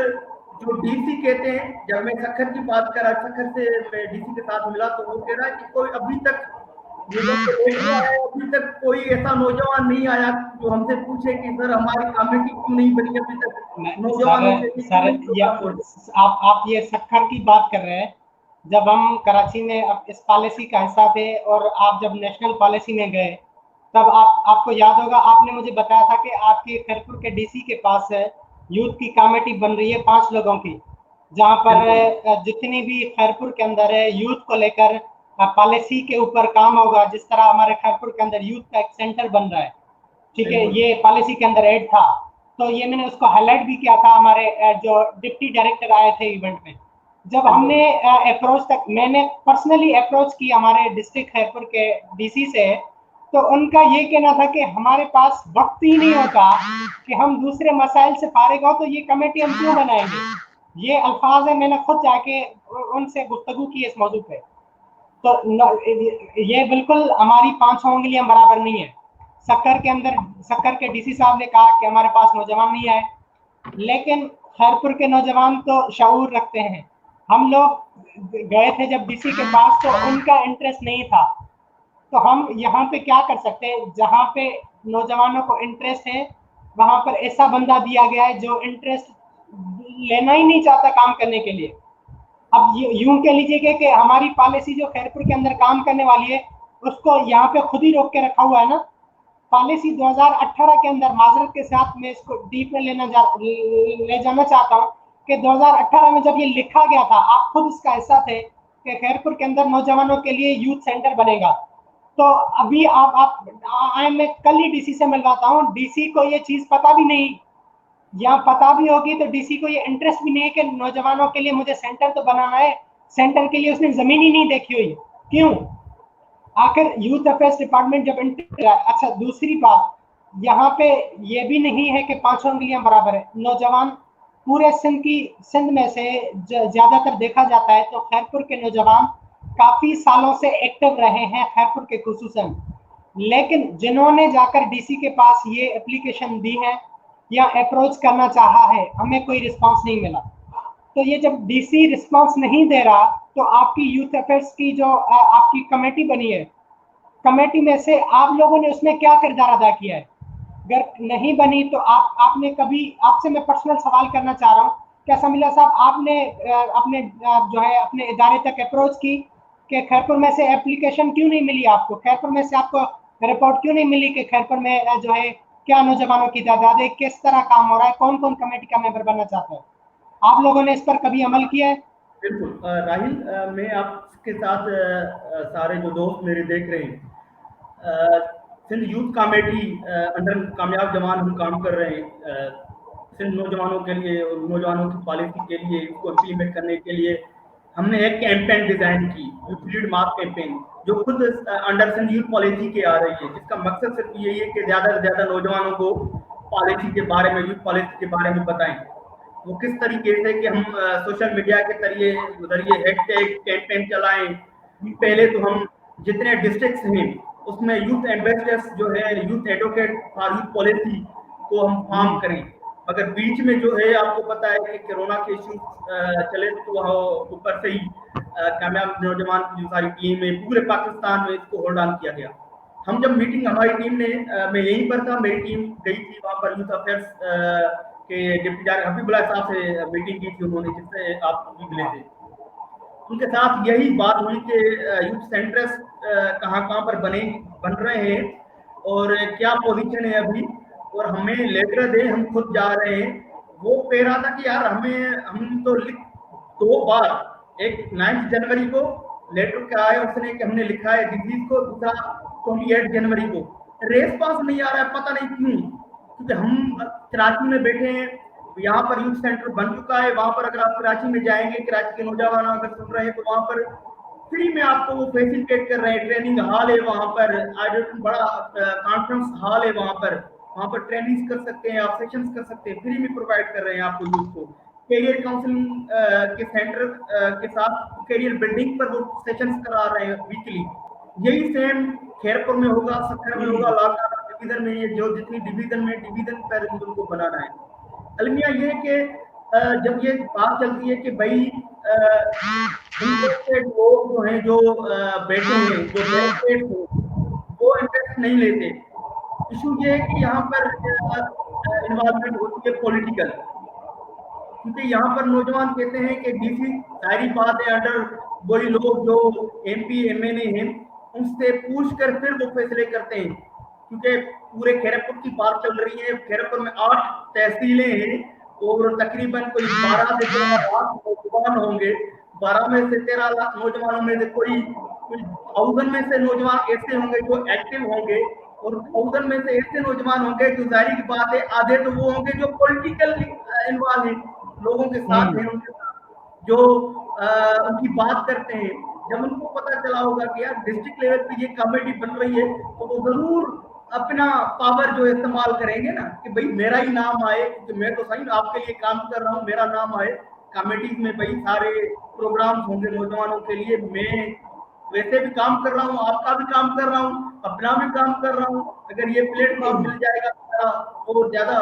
जो डीसी कहते हैं, जब मैं सखर की बात करा, सखर से मैं डीसी के साथ मिला तो वो कह रहा है कि कोई अभी तक कोई ऐसा नौजवान नहीं आया जो हमसे पूछे कि सर हमारी कमेटी क्यों नहीं बनी अभी तक नौजवानों के। आप ये सखर की बात कर रहे हैं, जब हम कराची में अब इस पॉलिसी का हिस्सा थे और आप जब नेशनल पॉलिसी में गए तब आपको याद होगा, आपने मुझे बताया था कि आपके खैरपुर के डीसी के पास यूथ की कमेटी बन रही है 5 लोगों की, जहां पर जितनी भी खैरपुर के अंदर है यूथ को लेकर पॉलिसी के ऊपर काम होगा। जिस तरह हमारे खैरपुर के अंदर यूथ का एक सेंटर बन रहा है, ठीक है, ये पॉलिसी के अंदर ऐड था, तो ये मैंने उसको हाईलाइट भी किया था हमारे जो डिप्टी डायरेक्टर आए थे इवेंट में। जब हमने अप्रोच तक, मैंने पर्सनली अप्रोच की हमारे डिस्ट्रिक्ट खैरपुर के डीसी से, तो उनका ये कहना था कि हमारे पास वक्त ही नहीं होता कि हम दूसरे मसाइल से फारिग हो तो ये कमेटी हम क्यों बनाएंगे। ये अल्फाज है, मैंने खुद जाके उनसे गुफ्तगू की इस मौजू पे। तो ये बिल्कुल हमारी 500 उंगलियां बराबर नहीं है। सक्कर के अंदर, सक्कर के डीसी साहब ने कहा कि हमारे पास नौजवान नहीं आए, लेकिन खैरपुर के नौजवान तो शऊर रखते हैं। हम लोग गए थे जब डीसी के पास तो उनका इंटरेस्ट नहीं था, तो हम यहाँ पे क्या कर सकते हैं, जहाँ पे नौजवानों को इंटरेस्ट है वहां पर ऐसा बंदा दिया गया है जो इंटरेस्ट लेना ही नहीं चाहता काम करने के लिए। अब यूं कह लीजिए कि हमारी पॉलिसी जो खैरपुर के अंदर काम करने वाली है उसको यहाँ पे खुद ही रोक के रखा हुआ है ना। पॉलिसी 2018 के अंदर, माजरत के साथ मैं इसको डीप में ले जाना चाहता हूँ कि 2018 में जब ये लिखा गया था, आप खुद इसका हिस्सा थे कि खैरपुर के अंदर नौजवानों के लिए यूथ सेंटर बनेगा। तो अभी मैं कल ही डीसी से मिलवाता हूँ, डीसी को ये चीज पता भी नहीं, या पता भी होगी तो डीसी को ये इंटरेस्ट भी नहीं है कि नौजवानों के लिए मुझे सेंटर तो बनाना है। सेंटर के लिए उसने जमीन ही नहीं देखी हुई, क्यों? आखिर यूथ अफेयर्स डिपार्टमेंट जब अच्छा, दूसरी बात यहाँ पे ये भी नहीं है कि 500 उंगलियां बराबर है। नौजवान पूरे सिंध में से ज्यादातर देखा जाता है तो खैरपुर के नौजवान काफी सालों से एक्टिव रहे हैं, खैरपुर के खुसूसन, लेकिन जिन्होंने जाकर डीसी के पास ये एप्लीकेशन दी है या अप्रोच करना चाहा है, हमें कोई रिस्पांस नहीं मिला। तो ये जब डीसी रिस्पांस नहीं दे रहा तो आपकी यूथ अफेयर्स की जो आपकी कमेटी बनी है, कमेटी में से आप लोगों ने उसमें क्या किरदार अदा किया है? अगर नहीं बनी तो आपने कभी, आपसे मैं पर्सनल सवाल करना चाह रहा हूँ, क्या समीला साहब आपने अपने जो है अपने इदारे तक अप्रोच की कि खैरपुर में से एप्लीकेशन क्यों नहीं मिली आपको, खैरपुर में से आपको रिपोर्ट क्यों नहीं मिली कि खैरपुर में जो है क्या नौजवानों की तादाद है, किस तरह काम हो रहा है, कौन कौन कमेटी का मेंबर बनना चाहता है? आप लोगों ने इस पर कभी अमल किया है? बिल्कुल राहिल, मैं आपके साथ सारे जो दोस्त मेरे देख रहे हैं, सिंध यूथ कमेटी अंडर कामयाब जवान हम काम कर रहे हैं। सिंध नौजवानों के लिए और नौजवानों की पॉलिसी के लिए, इसको इम्प्लीमेंट करने के लिए हमने एक कैंपेन डिजाइन की, यूथ लीड मास कैंपेन, जो खुद अंडर सिंध यूथ पॉलिसी के आ रही है, जिसका मकसद सिर्फ यही है कि ज्यादा से ज्यादा नौजवानों को पॉलिसी के बारे में, यूथ पॉलिसी के बारे में बताएं। वो किस तरीके से कि हम सोशल मीडिया के जरिए हैशटैग कैंपेन चलाएं। पहले तो हम जितने डिस्ट्रिक्ट्स हैं उसमें यूथ एम्बेसडर्स जो है, youth advocate for youth policy को हम फॉर्म करें। मगर बीच में जो है आपको पता है कि कोरोना के इश्यू चले, तो ऊपर से ही कामयाब नौजवान की जो सारी टीम है पूरे पाकिस्तान में इसको होल्ड ऑन किया गया। हम जब मीटिंग हमारी टीम ने, मैं यहीं पर था, मेरी टीम गई थी वहाँ पर यूथ अफेयर्स के डिप्टी डायरेक्टर हबीबुल्लाह साहब से मीटिंग की थी उन्होंने, जिससे आप भी मिले थे। उनके साथ यही बात हुई कि यूथ सेंटर्स कहाँ पर बन रहे हैं और क्या पोजीशन है अभी, और हमें लेटर दे, हम खुद जा रहे हैं। वो कह रहा था कि यार हम तो 2 बार, एक 9 जनवरी को लेटर क्या है उसने कि हमने लिखा है डिजीज को, दूसरा 28 जनवरी को, रेस्पॉन्स नहीं आ रहा है, पता नहीं क्यों। क्योंकि हम कराची में बैठे हैं, यहाँ पर यूथ सेंटर बन चुका है, वहां पर अगर आप कराची में जाएंगे, कराची के नौजवान अगर सुन रहे हैं तो वहां पर फ्री में आपको वो फैसिलिटेट कर रहे हैं। ट्रेनिंग हॉल है वहां पर, बड़ा कॉन्फ्रेंस हॉल है वहां पर ट्रेनिंग कर सकते हैं आप, सेशंस कर सकते हैं, फ्री में प्रोवाइड कर रहे हैं आपको यूथ को। कैरियर काउंसलिंग के सेंटर के साथ कैरियर बिल्डिंग पर वो सेशंस करा रहे हैं वीकली। यही सेम खैरपुर में होगा, सखर में होगा, लालकाना डिवीजन में, ये जो जितनी डिवीजन पर उनको बनाना है। अलमिया ये कि जब ये बात चलती है कि भाई लोग जो हैं, जो बैठे हैं, जो बैठे वो इंटरेस्ट नहीं लेते। इशू ये है कि यहाँ पर इन्वॉल्वमेंट होती है पॉलिटिकल, क्योंकि यहाँ पर नौजवान कहते हैं कि डीसी, सारी बात है, अंडर वही लोग जो एमपी एमएलए हैं उनसे पूछ कर फिर वो फैसले करते हैं। क्योंकि पूरे खैरपुर की बात चल रही है, खैरपुर में 8 तहसीलें हैं और तकरीबन कोई 12 से 13 लाख नौजवान होंगे। 12 में से 13 लाख नौजवानों में से कोई 1000 में से नौजवान ऐसे होंगे जो एक्टिव होंगे, और 1000 में से ऐसे नौजवान होंगे जो, जाहिर की बात है, आधे तो वो होंगे जो पॉलिटिकल इन्वॉल्व हैं, लोगों के साथ हैं, उनके साथ जो उनकी बात करते हैं। जब उनको पता चला होगा कि यार डिस्ट्रिक्ट लेवल पे ये कमेटी बन रही है, तो वो जरूर अपना पावर जो इस्तेमाल करेंगे ना, कि भाई मेरा ही नाम आए, क्योंकि मैं तो सही आपके लिए काम कर रहा हूँ, मेरा नाम आए कमेटीज में, भाई सारे प्रोग्राम होंगे नौजवानों के लिए, मैं वैसे भी काम कर रहा हूँ, आपका भी काम कर रहा हूँ, अपना भी काम कर रहा हूँ। अगर ये प्लेटफॉर्म मिल जाएगा तो ज्यादा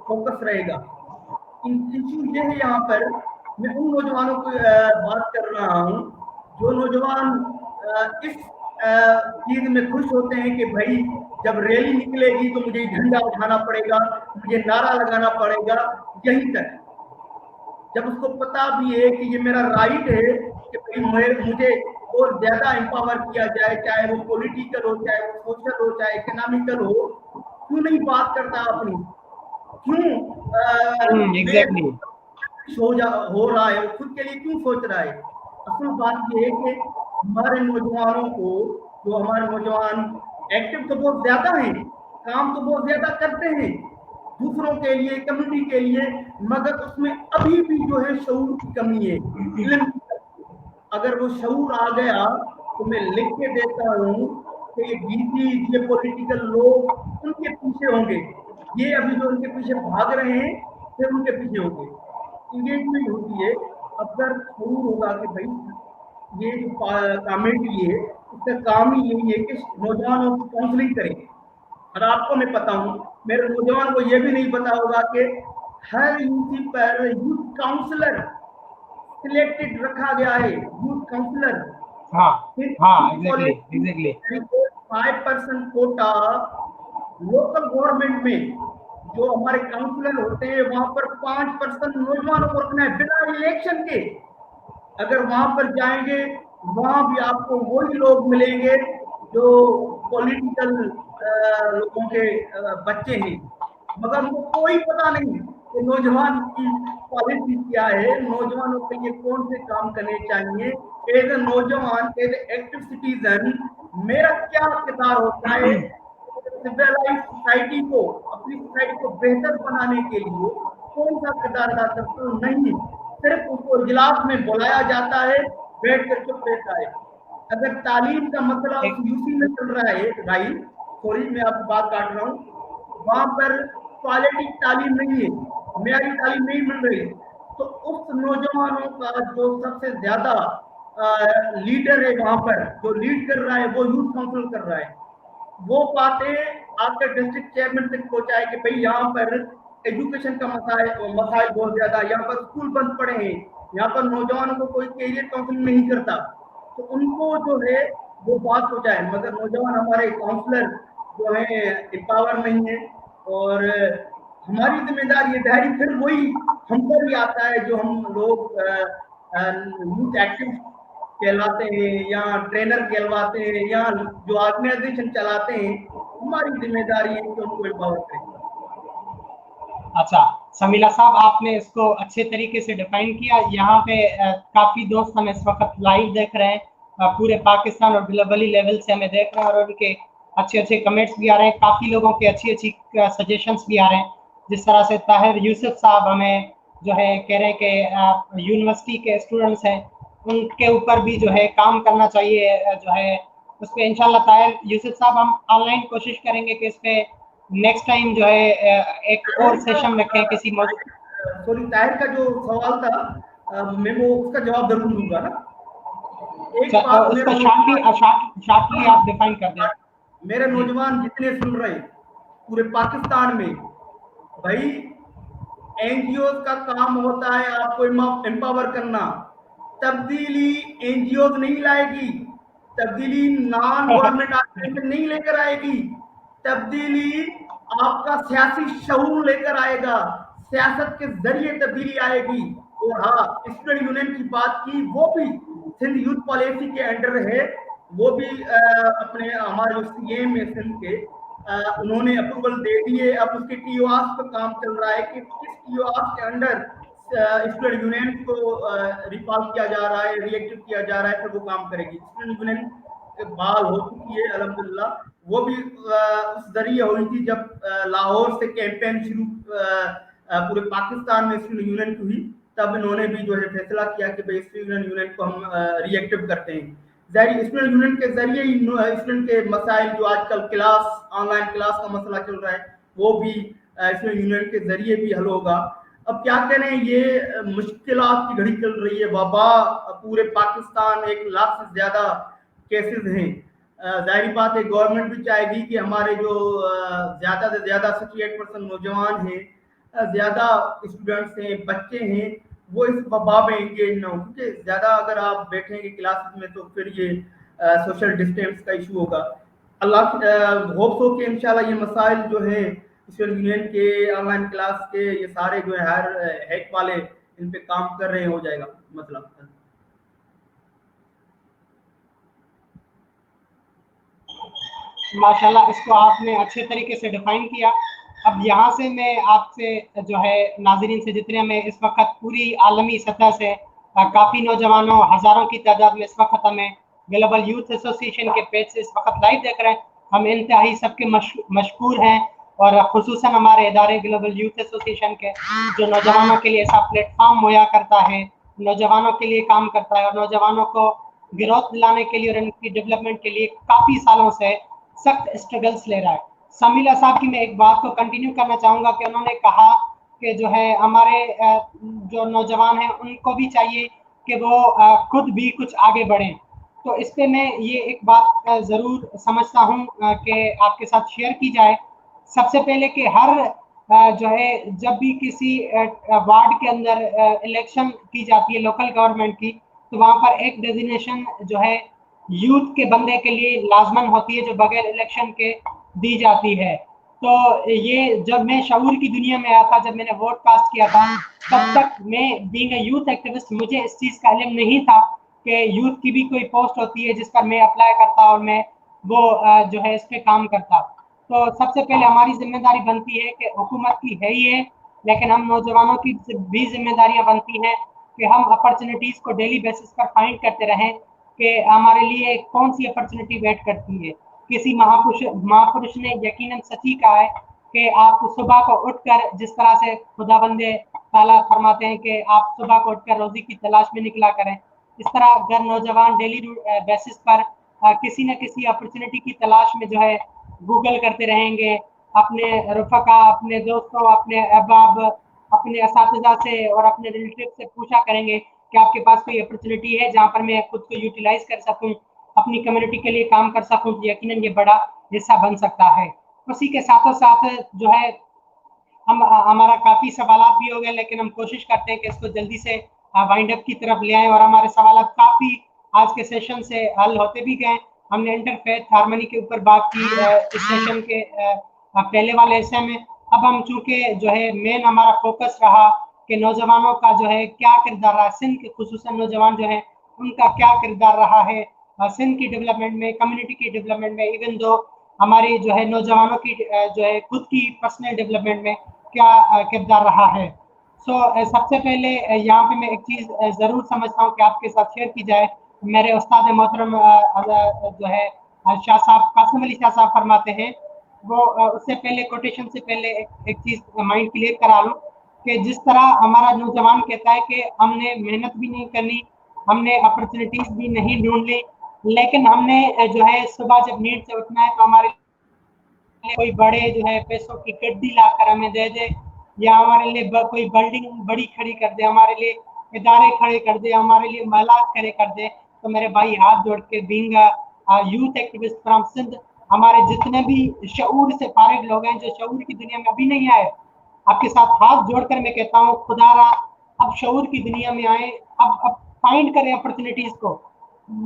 फोकस रहेगा। इशू ये है, यहाँ पर मैं उन नौजवानों को बात कर रहा हूँ जो नौजवान इस चीज में खुश होते हैं कि भाई जब रैली निकलेगी तो मुझे झंडा उठाना पड़ेगा, मुझे नारा लगाना पड़ेगा। यहीं तक जब उसको पता भी है कि ये मेरा राइट है कि भाई मुझे और ज्यादा एम्पावर किया जाए, चाहे वो पॉलिटिकल हो, चाहे वो सोशल हो, चाहे इकोनॉमिकल हो, क्यों नहीं बात करता अपनी? क्यों एग्जैक्टली हो रहा है, वो खुद के लिए क्यों सोच रहा है? असल बात ये है कि हमारे नौजवानों को, जो हमारे नौजवान एक्टिव तो बहुत ज्यादा हैं, काम तो बहुत ज्यादा करते हैं दूसरों के लिए, कम्युनिटी के लिए, मगर उसमें अभी भी जो है शऊर की कमी है। अगर वो शऊर आ गया तो मैं लिख के देता हूँ कि ये डीसी, ये पॉलिटिकल लोग उनके पीछे होंगे, ये अभी जो उनके पीछे भाग रहे हैं फिर उनके पीछे होंगे। इंगेजमेंट होती है, अक्सर जरूर होगा कि भाई ये जो कमेटी है इसका काम ही यही है कि नौजवानों की काउंसलिंग करें। और आपको मैं पता हूँ, मेरे नौजवान को ये भी नहीं पता होगा कि हर यूसी पर यूथ काउंसलर सिलेक्टेड रखा गया है, यूथ काउंसलर। हाँ हाँ, एग्जैक्टली 5% कोटा लोकल गवर्नमेंट में जो हमारे काउंसलर होते हैं वहां पर 5% नौजवानों को रखना है बिना इलेक्शन के। अगर वहां पर जाएंगे वहां भी आपको वही लोग मिलेंगे जो पॉलिटिकल लोगों के बच्चे हैं, मगर उनको कोई पता नहीं कि नौजवान की पॉलिसी क्या है, नौजवानों के लिए कौन से काम करने चाहिए। एज ए नौजवान, एज ए एक्टिव सिटीजन, मेरा क्या किरदार होता है सिविलाइज सोसाइटी को, अपनी सोसाइटी को बेहतर बनाने के लिए कौन सा किरदार अदा करते हो? नहीं, सिर्फ उसको इजलास में बुलाया जाता है, बैठ कर चुप रहता है। अगर तालीम का मसला उस यूसी में चल रहा है, भाई सॉरी मैं आपकी बात काट रहा हूँ, वहां पर क्वालिटी तालीम नहीं है, मेरी तालीम नहीं मिल रही, तो उस नौजवानों का जो सबसे ज्यादा लीडर है वहां पर, जो लीड कर रहा है, वो यूथ काउंसिल कर रहा है, वो बातें आपके डिस्ट्रिक्ट चेयरमैन तक पहुंचाए कि भाई यहाँ पर एजुकेशन का मसाइल बहुत ज्यादा, यहाँ पर स्कूल बंद पड़े हैं, यहाँ पर नौजवानों को कोई कैरियर काउंसलिंग नहीं करता, तो उनको जो है वो बात पहुंचाए। मगर नौजवान हमारे काउंसलर जो है एम्पावर नहीं है, और हमारी जिम्मेदारी है, फिर वही हम पर ही आता है जो हम लोग यूथ एक्टिव कहलाते हैं या ट्रेनर कहलवाते हैं या जो ऑर्गेनाइजेशन चलाते हैं, हमारी जिम्मेदारी है कि उनको एम्पावर करें। अच्छा समीला साहब, आपने इसको अच्छे तरीके से डिफाइन किया। यहाँ पे काफी दोस्त हम इस वक्त लाइव देख रहे हैं, पूरे पाकिस्तान और ग्लोबली लेवल से हमें देख रहे हैं, और उनके अच्छे अच्छे कमेंट्स भी आ रहे हैं, काफी लोगों के अच्छी अच्छी सजेशंस भी आ रहे हैं। जिस तरह से ताहिर यूसुफ साहब हमें जो है कह रहे हैं कि यूनिवर्सिटी के स्टूडेंट्स हैं, उनके ऊपर भी जो है काम करना चाहिए, जो है उस पर इंशाल्लाह ताहिर यूसुफ साहब हम ऑनलाइन कोशिश करेंगे कि इस पे नेक्स्ट टाइम जो है एक और सेशन रखें किसी मौजूद। सॉरी, ताहिर का जो सवाल था मैं वो उसका जवाब जरूर दूंगा ना। एक बात उसका शॉर्टली आप डिफाइन कर दें। मेरे नौजवान जितने सुन रहे पूरे पाकिस्तान में, भाई एनजीओ का काम होता है आपको एम्पावर करना, तब्दीली एनजीओ नहीं लाएगी, तब्दीली नॉन गवर्नमेंट ऑर्गेनाइजेशन नहीं लेकर आएगी, तब्दीली आपका सियासी शऊर लेकर आएगा, सियासत के जरिए तब्दीली आएगी। और हाँ, स्टूडेंट यूनियन की बात की, वो भी सिंध यूथ पॉलिसी के अंडर है, वो भी अपने हमारे जो सीएम है सिंध के, उन्होंने अप्रूवल दे दी है। अब उसके टीओआर पर काम चल रहा है कि किस टीओआर के अंडर स्टूडेंट यूनियन को रिकॉल किया जा रहा है, रिएक्टिव किया जा रहा है, फिर वो काम करेगी। स्टूडेंट यूनियन बहाल हो चुकी है अल्हम्दुलिल्लाह, वो भी उस जरिए हुई थी जब लाहौर से कैंपेन शुरू पूरे पाकिस्तान में स्टूडेंट यूनियन की हुई, तब इन्होंने भी जो है फैसला किया कि भाई स्टूडेंट यूनियन को हम रिएक्टिव करते हैं। स्टूडेंट यूनियन के जरिए ही स्टूडेंट के मसाइल जो आजकल क्लास ऑनलाइन क्लास का मसला चल रहा है, वो भी स्टूडेंट यूनियन के जरिए भी हल होगा। अब क्या करें, ये मुश्किलात की घड़ी चल रही है, वबा पूरे पाकिस्तान 1 लाख से ज्यादा केसेस हैं। जाहिर बात है गवर्नमेंट भी चाहेगी कि हमारे जो ज्यादा से ज्यादा 68% नौजवान हैं, ज्यादा स्टूडेंट्स हैं, बच्चे हैं, वो इस वबा में एंगेज ना हो, क्योंकि ज्यादा अगर आप बैठेंगे क्लासेस में तो फिर ये सोशल डिस्टेंस का इशू होगा। अल्लाह होप्स हो कि इंशाल्लाह ये मसाइल जो है स्टूडेंट यूनियन के, ऑनलाइन क्लास के, ये सारे जो है हर हैक वाले इन पे काम कर रहे हैं, हो जाएगा मतलब। माशाल्लाह, इसको आपने अच्छे तरीके से डिफाइन किया। अब यहाँ से मैं आपसे जो है नाजरीन से, जितने हमें इस वक्त पूरी आलमी सतह से काफ़ी नौजवानों, हज़ारों की तादाद में इस वक्त हमें ग्लोबल यूथ एसोसिएशन के पेज से इस वक्त लाइव देख रहे हैं, हम इंतहाई सबके मशकूर हैं, और खुसूसन हमारे इदारे ग्लोबल यूथ एसोसिएशन के जो नौजवानों के लिए ऐसा प्लेटफॉर्म मुहैया करता है, नौजवानों के लिए काम करता है, और नौजवानों को ग्रोथ दिलाने के लिए और इनकी डेवलपमेंट के लिए काफ़ी सालों से सख्त स्ट्रगल्स ले रहा है। समीला साहब की मैं एक बात को कंटिन्यू करना चाहूँगा कि उन्होंने कहा कि जो है हमारे जो नौजवान हैं उनको भी चाहिए कि वो खुद भी कुछ आगे बढ़ें। तो इस पे मैं ये एक बात ज़रूर समझता हूँ कि आपके साथ शेयर की जाए। सबसे पहले कि हर जो है जब भी किसी वार्ड के अंदर इलेक्शन की जाती है लोकल गवर्नमेंट की, तो वहाँ पर एक डेजिग्नेशन जो है यूथ के बंदे के लिए लाजमन होती है, जो बगैर इलेक्शन के दी जाती है। तो ये जब मैं शऊर की दुनिया में आया था, जब मैंने वोट कास्ट किया था, तब तक मैं बीइंग अ यूथ एक्टिविस्ट मुझे इस चीज़ का इल्म नहीं था कि यूथ की भी कोई पोस्ट होती है जिस पर मैं अप्लाई करता और मैं वो जो है इस पे काम करता। तो सबसे पहले हमारी जिम्मेदारी बनती है कि हुकूमत की है ही है, लेकिन हम नौजवानों की भी जिम्मेदारियां बनती हैं कि हम अपॉर्चुनिटीज़ को डेली बेसिस पर फाइंड करते रहें कि हमारे लिए कौन सी अपॉर्चुनिटी वेट करती है। किसी महापुरुष ने यकीनन सच ही कहा है कि आप सुबह को उठकर, जिस तरह से खुदाबंदे ताला फरमाते हैं कि आप सुबह को उठकर रोजी की तलाश में निकला करें, इस तरह अगर नौजवान डेली बेसिस पर किसी न किसी अपॉर्चुनिटी की तलाश में जो है गूगल करते रहेंगे, अपने रफ़का, अपने दोस्तों, अपने अहबाब, अपने असातिज़ा से और अपने रिलेटिव से पूछा करेंगे कि आपके पास कोई अपॉर्चुनिटी है जहाँ पर मैं खुद को यूटिलाइज कर सकूँ, अपनी कम्युनिटी के लिए काम कर सकूँ, तो यकीनन ये बड़ा हिस्सा बन सकता है। उसी के साथों साथ जो है हम हमारा काफ़ी सवालात भी हो गए, लेकिन हम कोशिश करते हैं कि इसको जल्दी से वाइंड अप की तरफ ले आएँ और हमारे सवालात काफ़ी आज के सेशन से हल होते भी गए। हमने इंटरफेथ हार्मनी के ऊपर बात की इस सेशन के पहले वाले हिस्से में। अब हम चूँकि जो है मेन हमारा फोकस रहा कि नौजवानों का जो है क्या किरदार रहा, सिंध के खुसूसन नौजवान जो हैं उनका क्या किरदार रहा है सिंध की डेवलपमेंट में, कम्युनिटी की डेवलपमेंट में, इवन दो हमारी जो है नौजवानों की जो है खुद की पर्सनल डेवलपमेंट में क्या किरदार रहा है। सबसे पहले यहाँ पे मैं एक चीज़ ज़रूर समझता हूँ कि आपके साथ शेयर की जाए। मेरे उस्ताद मोहतरम जो है शाह साहब, कासिम अली शाह साहब फरमाते हैं, वो उससे पहले कोटेशन से पहले एक चीज़ माइंड क्लियर करा लूँ कि जिस तरह हमारा नौजवान कहता है कि हमने मेहनत भी नहीं करनी, हमने अपॉर्चुनिटीज़ भी नहीं ढूंढ ली, लेकिन हमने जो है सुबह जब नींद से उठना है तो हमारे कोई बड़े जो है पैसों की गड्डी लाकर हमें दे दे, या हमारे लिए कोई बिल्डिंग बड़ी खड़ी कर दे, हमारे लिए इदारे खड़े कर दे, हमारे लिए महलात खड़े कर दे, तो मेरे भाई हाथ जोड़ के being youth activist from Sindh, हमारे जितने भी शऊर से फारिग लोग हैं जो शऊर की दुनिया में अभी नहीं आए, आपके साथ हाथ जोड़कर मैं कहता हूँ खुदारा अब शऊर की दुनिया में आए, अब फाइंड करें अपॉर्चुनिटीज को।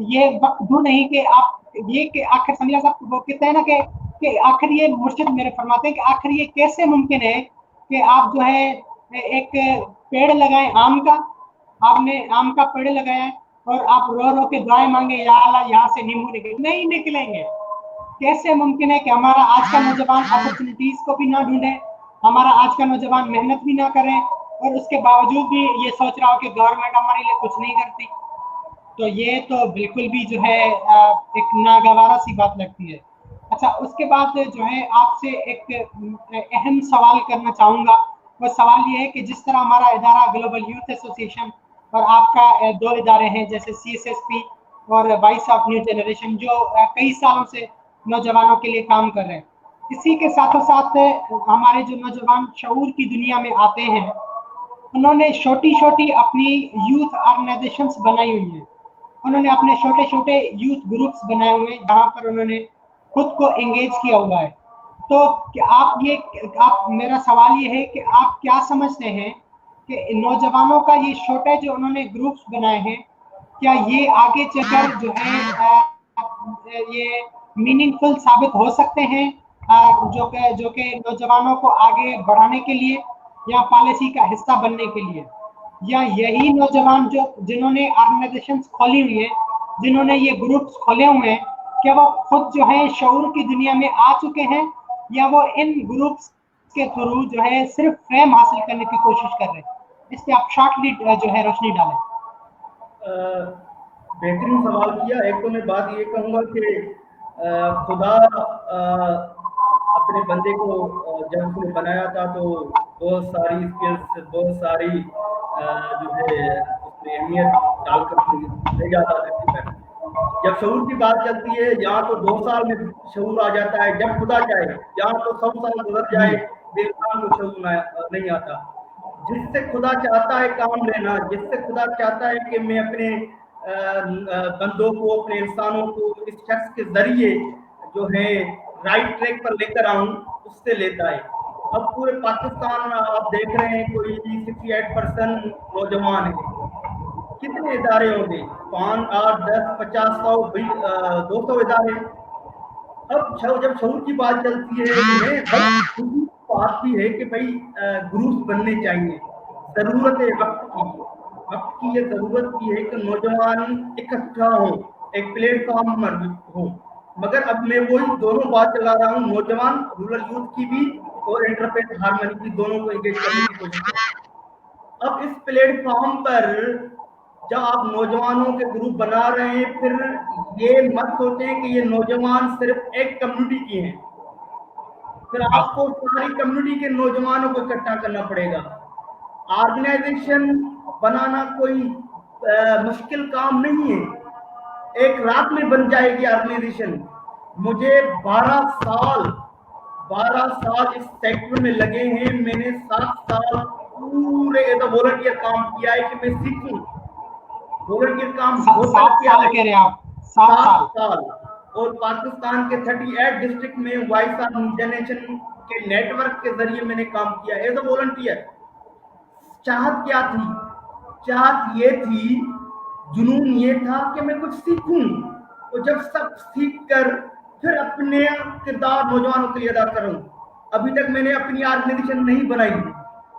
ये वक्त दूर नहीं कि आप ये कि आखिर समझा साहब वो कहते हैं ना कि आखिर ये मुर्शिद मेरे फरमाते हैं कि आखिर ये कैसे मुमकिन है कि आप जो है एक पेड़ लगाए आम का, आपने आम का पेड़ लगाया है और आप रो रो के दुआएं मांगे या अल्लाह यहाँ से नींबू निकले, नहीं निकलेंगे। कैसे मुमकिन है कि हमारा आज का नौजवान अपॉर्चुनिटीज को भी ना ढूंढे, हमारा आज का नौजवान मेहनत भी ना करे और उसके बावजूद भी ये सोच रहा हो कि गवर्नमेंट हमारे लिए कुछ नहीं करती। तो ये तो बिल्कुल भी जो है एक नागवारा सी बात लगती है। अच्छा, उसके बाद जो है आपसे एक अहम सवाल करना चाहूँगा। वो सवाल ये है कि जिस तरह हमारा इदारा ग्लोबल यूथ एसोसिएशन और आपका दो इदारे हैं जैसे CSSP और वॉइस ऑफ न्यू जनरेशन जो कई सालों से नौजवानों के लिए काम कर रहे हैं, इसी के साथों साथ हमारे जो नौजवान शऊर की दुनिया में आते हैं उन्होंने छोटी छोटी अपनी यूथ ऑर्गेनाइजेशंस बनाई हुई हैं, उन्होंने अपने छोटे छोटे यूथ ग्रुप्स बनाए हुए हैं जहाँ पर उन्होंने खुद को एंगेज किया हुआ है। तो क्या आप मेरा सवाल ये है कि आप क्या समझते हैं कि नौजवानों का ये छोटे जो उन्होंने ग्रुप्स बनाए हैं, क्या ये आगे चलकर जो है ये मीनिंगफुल साबित हो सकते हैं जो कि नौजवानों को आगे बढ़ाने के लिए या पॉलिसी का हिस्सा बनने के लिए, या यही नौजवान जो जिन्होंने ऑर्गेनाइजेशंस खोली हुई है, जिन्होंने ये ग्रुप्स खोले हुए हैं, क्या वो खुद जो है शऊर की दुनिया में आ चुके हैं या वो इन ग्रुप्स के थ्रू जो है सिर्फ फेम हासिल करने की कोशिश कर रहे हैं? इस पे आप शॉर्टली जो है रोशनी डालें। बेहतरीन सवाल किया। एक तो मैं बात ये कहूँगा कि खुदा अपने बंदे को जब उसने बनाया था तो बहुत सारी स्किल्स, बहुत सारी जो है उसमें अहमियत डालकर ले जाता था। जब शऊर की बात चलती है यहाँ तो 2 साल में शऊर आ जाता है, जब खुदा चाहे यहाँ तो 100 साल गुजर जाए देवताओं को शऊर नहीं आता। जिससे खुदा चाहता है काम लेना, जिससे खुदा चाहता है कि मैं अपने बंदों को, अपने इंसानों को इस शख्स के जरिए जो है राइट ट्रैक पर लेकर आऊं, उससे लेता है। अब पूरे पाकिस्तान आप देख रहे हैं कोई 68% नौजवान है। कितने इदारे होंगे? 5, 8, 10, 50, 100, 200 इदारे। अब जब शऊर की बात चलती है, मैं बस खुशी बात भी है कि भाई ग्रुप्स बनने चाहिए। जरूरत है वक्त की ये जरूरत की है कि नौजवान इकट्ठा हो, एक प्लेटफॉर्म हो। मगर अब मैं वही दोनों बात चला रहा हूँ, नौजवान रूरल यूथ की भी और इंटरफेथ हार्मनी की, दोनों को एंगेज करने की कोशिश करें। अब इस प्लेटफॉर्म पर जब आप नौजवानों के ग्रुप बना रहे हैं, फिर ये मत सोचें कि ये नौजवान सिर्फ एक कम्युनिटी की हैं। फिर आपको सारी कम्युनिटी के नौजवानों को इकट्ठा करना पड़ेगा। ऑर्गेनाइजेशन बनाना कोई मुश्किल काम नहीं है, एक रात में बन जाएगी ऑर्गेनाइजेशन। मुझे 12 साल इस सेक्टर में लगे हैं। मैंने 7 साल पूरे एज अ वॉलंटियर काम किया है कि मैं सीखूं। वॉलंटियर काम 7 साल कह रहे हैं आप? 7 साल। और पाकिस्तान के 38 डिस्ट्रिक्ट में वॉइस ऑफ जनरेशन के नेटवर्क के जरिए मैंने काम किया एज अ वॉलंटियर। चाहत क्या थी? चाहत ये थी, जुनून ये था कि मैं कुछ सीखूं, और जब सब सीख कर फिर अपने किरदार नौजवानों के लिए अदा करूं। अभी तक मैंने अपनी ऑर्गेनाइजेशन नहीं बनाई।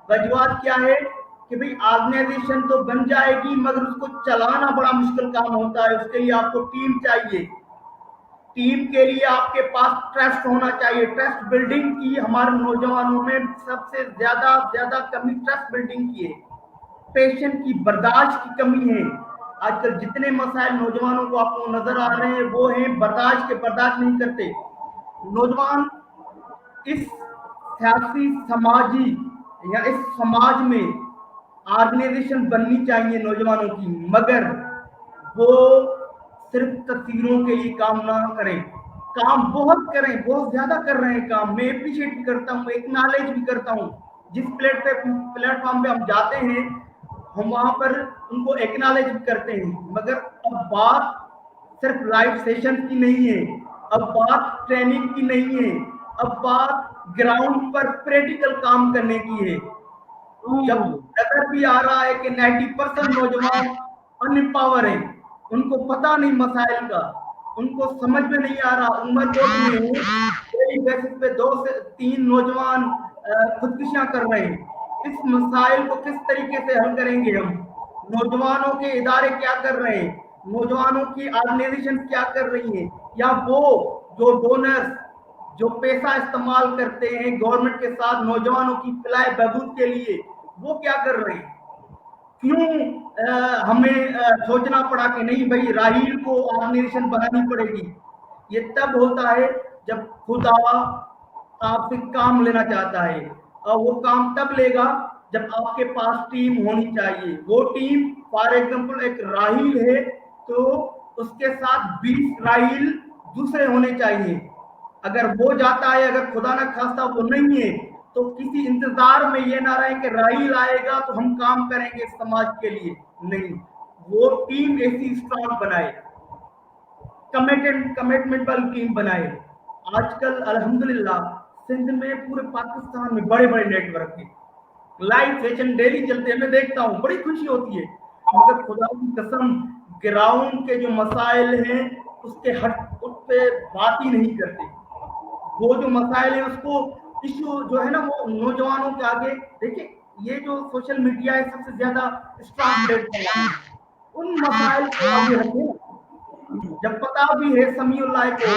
वजूहत क्या है कि भाई ऑर्गेनाइजेशन तो बन जाएगी, मगर उसको चलाना बड़ा मुश्किल काम होता है। उसके लिए आपको टीम चाहिए, टीम के लिए आपके पास ट्रस्ट होना चाहिए। ट्रस्ट बिल्डिंग की हमारे नौजवानों में सबसे ज्यादा कमी ट्रस्ट बिल्डिंग की है। पेशेंट की, बर्दाश्त की कमी है। आजकल जितने मसाइल नौजवानों को आपको नजर आ रहे हैं वो हैं बर्दाश्त नहीं करते। नौजवान इस सियासी, समाजी या इस समाज में ऑर्गेनाइजेशन बननी चाहिए नौजवानों की, मगर वो सिर्फ तस्वीरों के लिए काम ना करें। काम बहुत करें, बहुत ज्यादा कर रहे हैं काम। मैं एप्रिशिएट भी करता हूँ, एक्नॉलेज भी करता हूँ। जिस प्लेटफॉर्म पे हम जाते हैं, हम वहां पर उनको एक्नॉलेज भी करते हैं। मगर अब बात सिर्फ लाइव सेशन की नहीं है, अब बात ट्रेनिंग की नहीं है, अब बात ग्राउंड पर प्रैक्टिकल काम करने की है। जब नजर भी आ रहा है कि 90% नौजवान अनएम्पावर हैं, उनको पता नहीं मसाइल का, उनको समझ में नहीं आ रहा। उम्र में डेली बेसिस पे 2 से 3 नौजवान खुदकुशियां कर रहे हैं। इस मसाइल को किस तरीके से हल करेंगे हम? नौजवानों के इदारे क्या कर रहे हैं, नौजवानों की ऑर्गेनाइजेशन क्या कर रही है, या वो जो डोनर्स जो पैसा इस्तेमाल करते हैं गवर्नमेंट के साथ नौजवानों की फलाह बहबूद के लिए, वो क्या कर रहे हैं? क्यों हमें सोचना पड़ा कि नहीं भाई राहील को ऑर्गेनाइजेशन बनानी पड़ेगी? ये तब होता है जब खुदा आपसे काम लेना चाहता है, और वो काम तब लेगा जब आपके पास टीम होनी चाहिए। वो टीम फॉर एग्जांपल एक राहील है तो उसके साथ 20 राहील दूसरे होने चाहिए। अगर वो जाता है, अगर खुदा ना खास्ता वो नहीं है, तो किसी इंतजार में ये ना रहे कि राहील आएगा तो हम काम करेंगे समाज के लिए। नहीं, वो टीम ऐसी स्ट्रांग बनाए, कमिटमेंट वाली टीम बनाए। आजकल अल्हम्दुलिल्लाह सिंध में, पूरे पाकिस्तान में बड़े बड़े नेटवर्क है, लाइव सेशन डेली चलते हैं, मैं देखता हूँ, बड़ी खुशी होती है। मगर खुदा की कसम ग्राउंड के जो मसाइल हैं उसके उस पे बात ही नहीं करते। वो जो मसाइल है उसको इश्यू जो है ना, वो नौजवानों के आगे देखिए, ये जो सोशल मीडिया है सबसे ज्यादा स्ट्रांग प्लेटफॉर्म है, उन मसाइल को आगे रखें। जब पता भी है समीउल्लाह को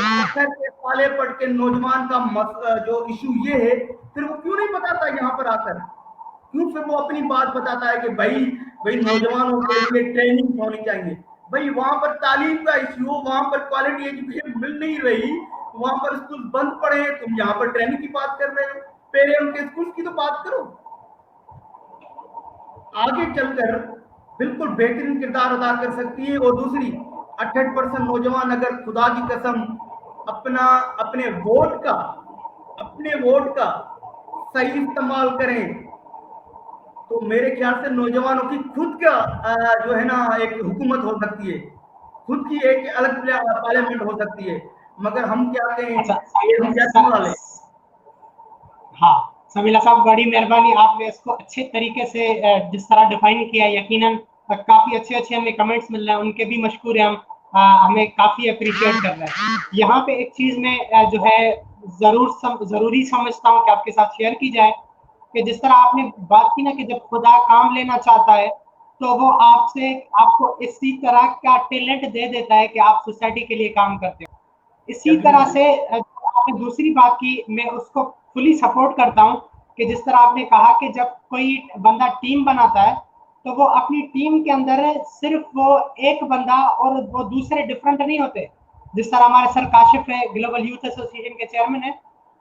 अक्सर के साले पढ़ के नौजवान का जो इशू ये है, फिर वो क्यों नहीं बताता यहाँ पर आकर? क्यों फिर वो अपनी बात बताता है कि भाई नौजवानों के लिए ट्रेनिंग होनी चाहिए? भाई वहां पर तालीम का इश्यू, वहां पर क्वालिटी एजुकेशन मिल नहीं रही, वहां पर स्कूल बंद पड़े हैं, तुम यहाँ पर ट्रेनिंग की बात कर रहे हो। पहले उनके स्कूल की तो बात करो। आगे चलकर बिल्कुल बेहतरीन किरदार अदा कर सकती है। और दूसरी 68% नौजवान अगर खुदा की कसम अपने वोट का सही इस्तेमाल करें, तो मेरे ख्याल से नौजवानों की खुद का जो है ना एक हुकूमत हो सकती है, खुद की एक अलग पार्लियामेंट हो सकती है, मगर हम क्या कहें अच्छा ये हम कैसे चला लें? हाँ समीला साहब, बड़ी मेहरबानी, आपने इसको अच्छे तरीके से जिस तरह डिफाइन किया, यकीनन काफी अच्छे अच्छे हमें कमेंट्स मिल रहे हैं, उनके भी मशकूर हैं हम। हमें काफी अप्रिशिएट कर रहे हैं। यहाँ पे एक चीज में जो है जरूरी समझता हूँ कि आपके साथ शेयर की जाए, कि जिस तरह आपने बात की ना कि जब खुदा काम लेना चाहता है तो वो आपसे आपको इसी तरह का टैलेंट दे देता है कि आप सोसाइटी के लिए काम करते हो। इसी तरह डेफिनेटली। से आपने दूसरी बात की, मैं उसको फुली सपोर्ट करता हूं कि जिस तरह आपने कहा कि जब कोई बंदा टीम बनाता है तो वो अपनी टीम के अंदर सिर्फ वो एक बंदा और वो दूसरे डिफरेंट नहीं होते। जिस तरह हमारे सर काशिफ है, ग्लोबल यूथ एसोसिएशन के चेयरमैन है,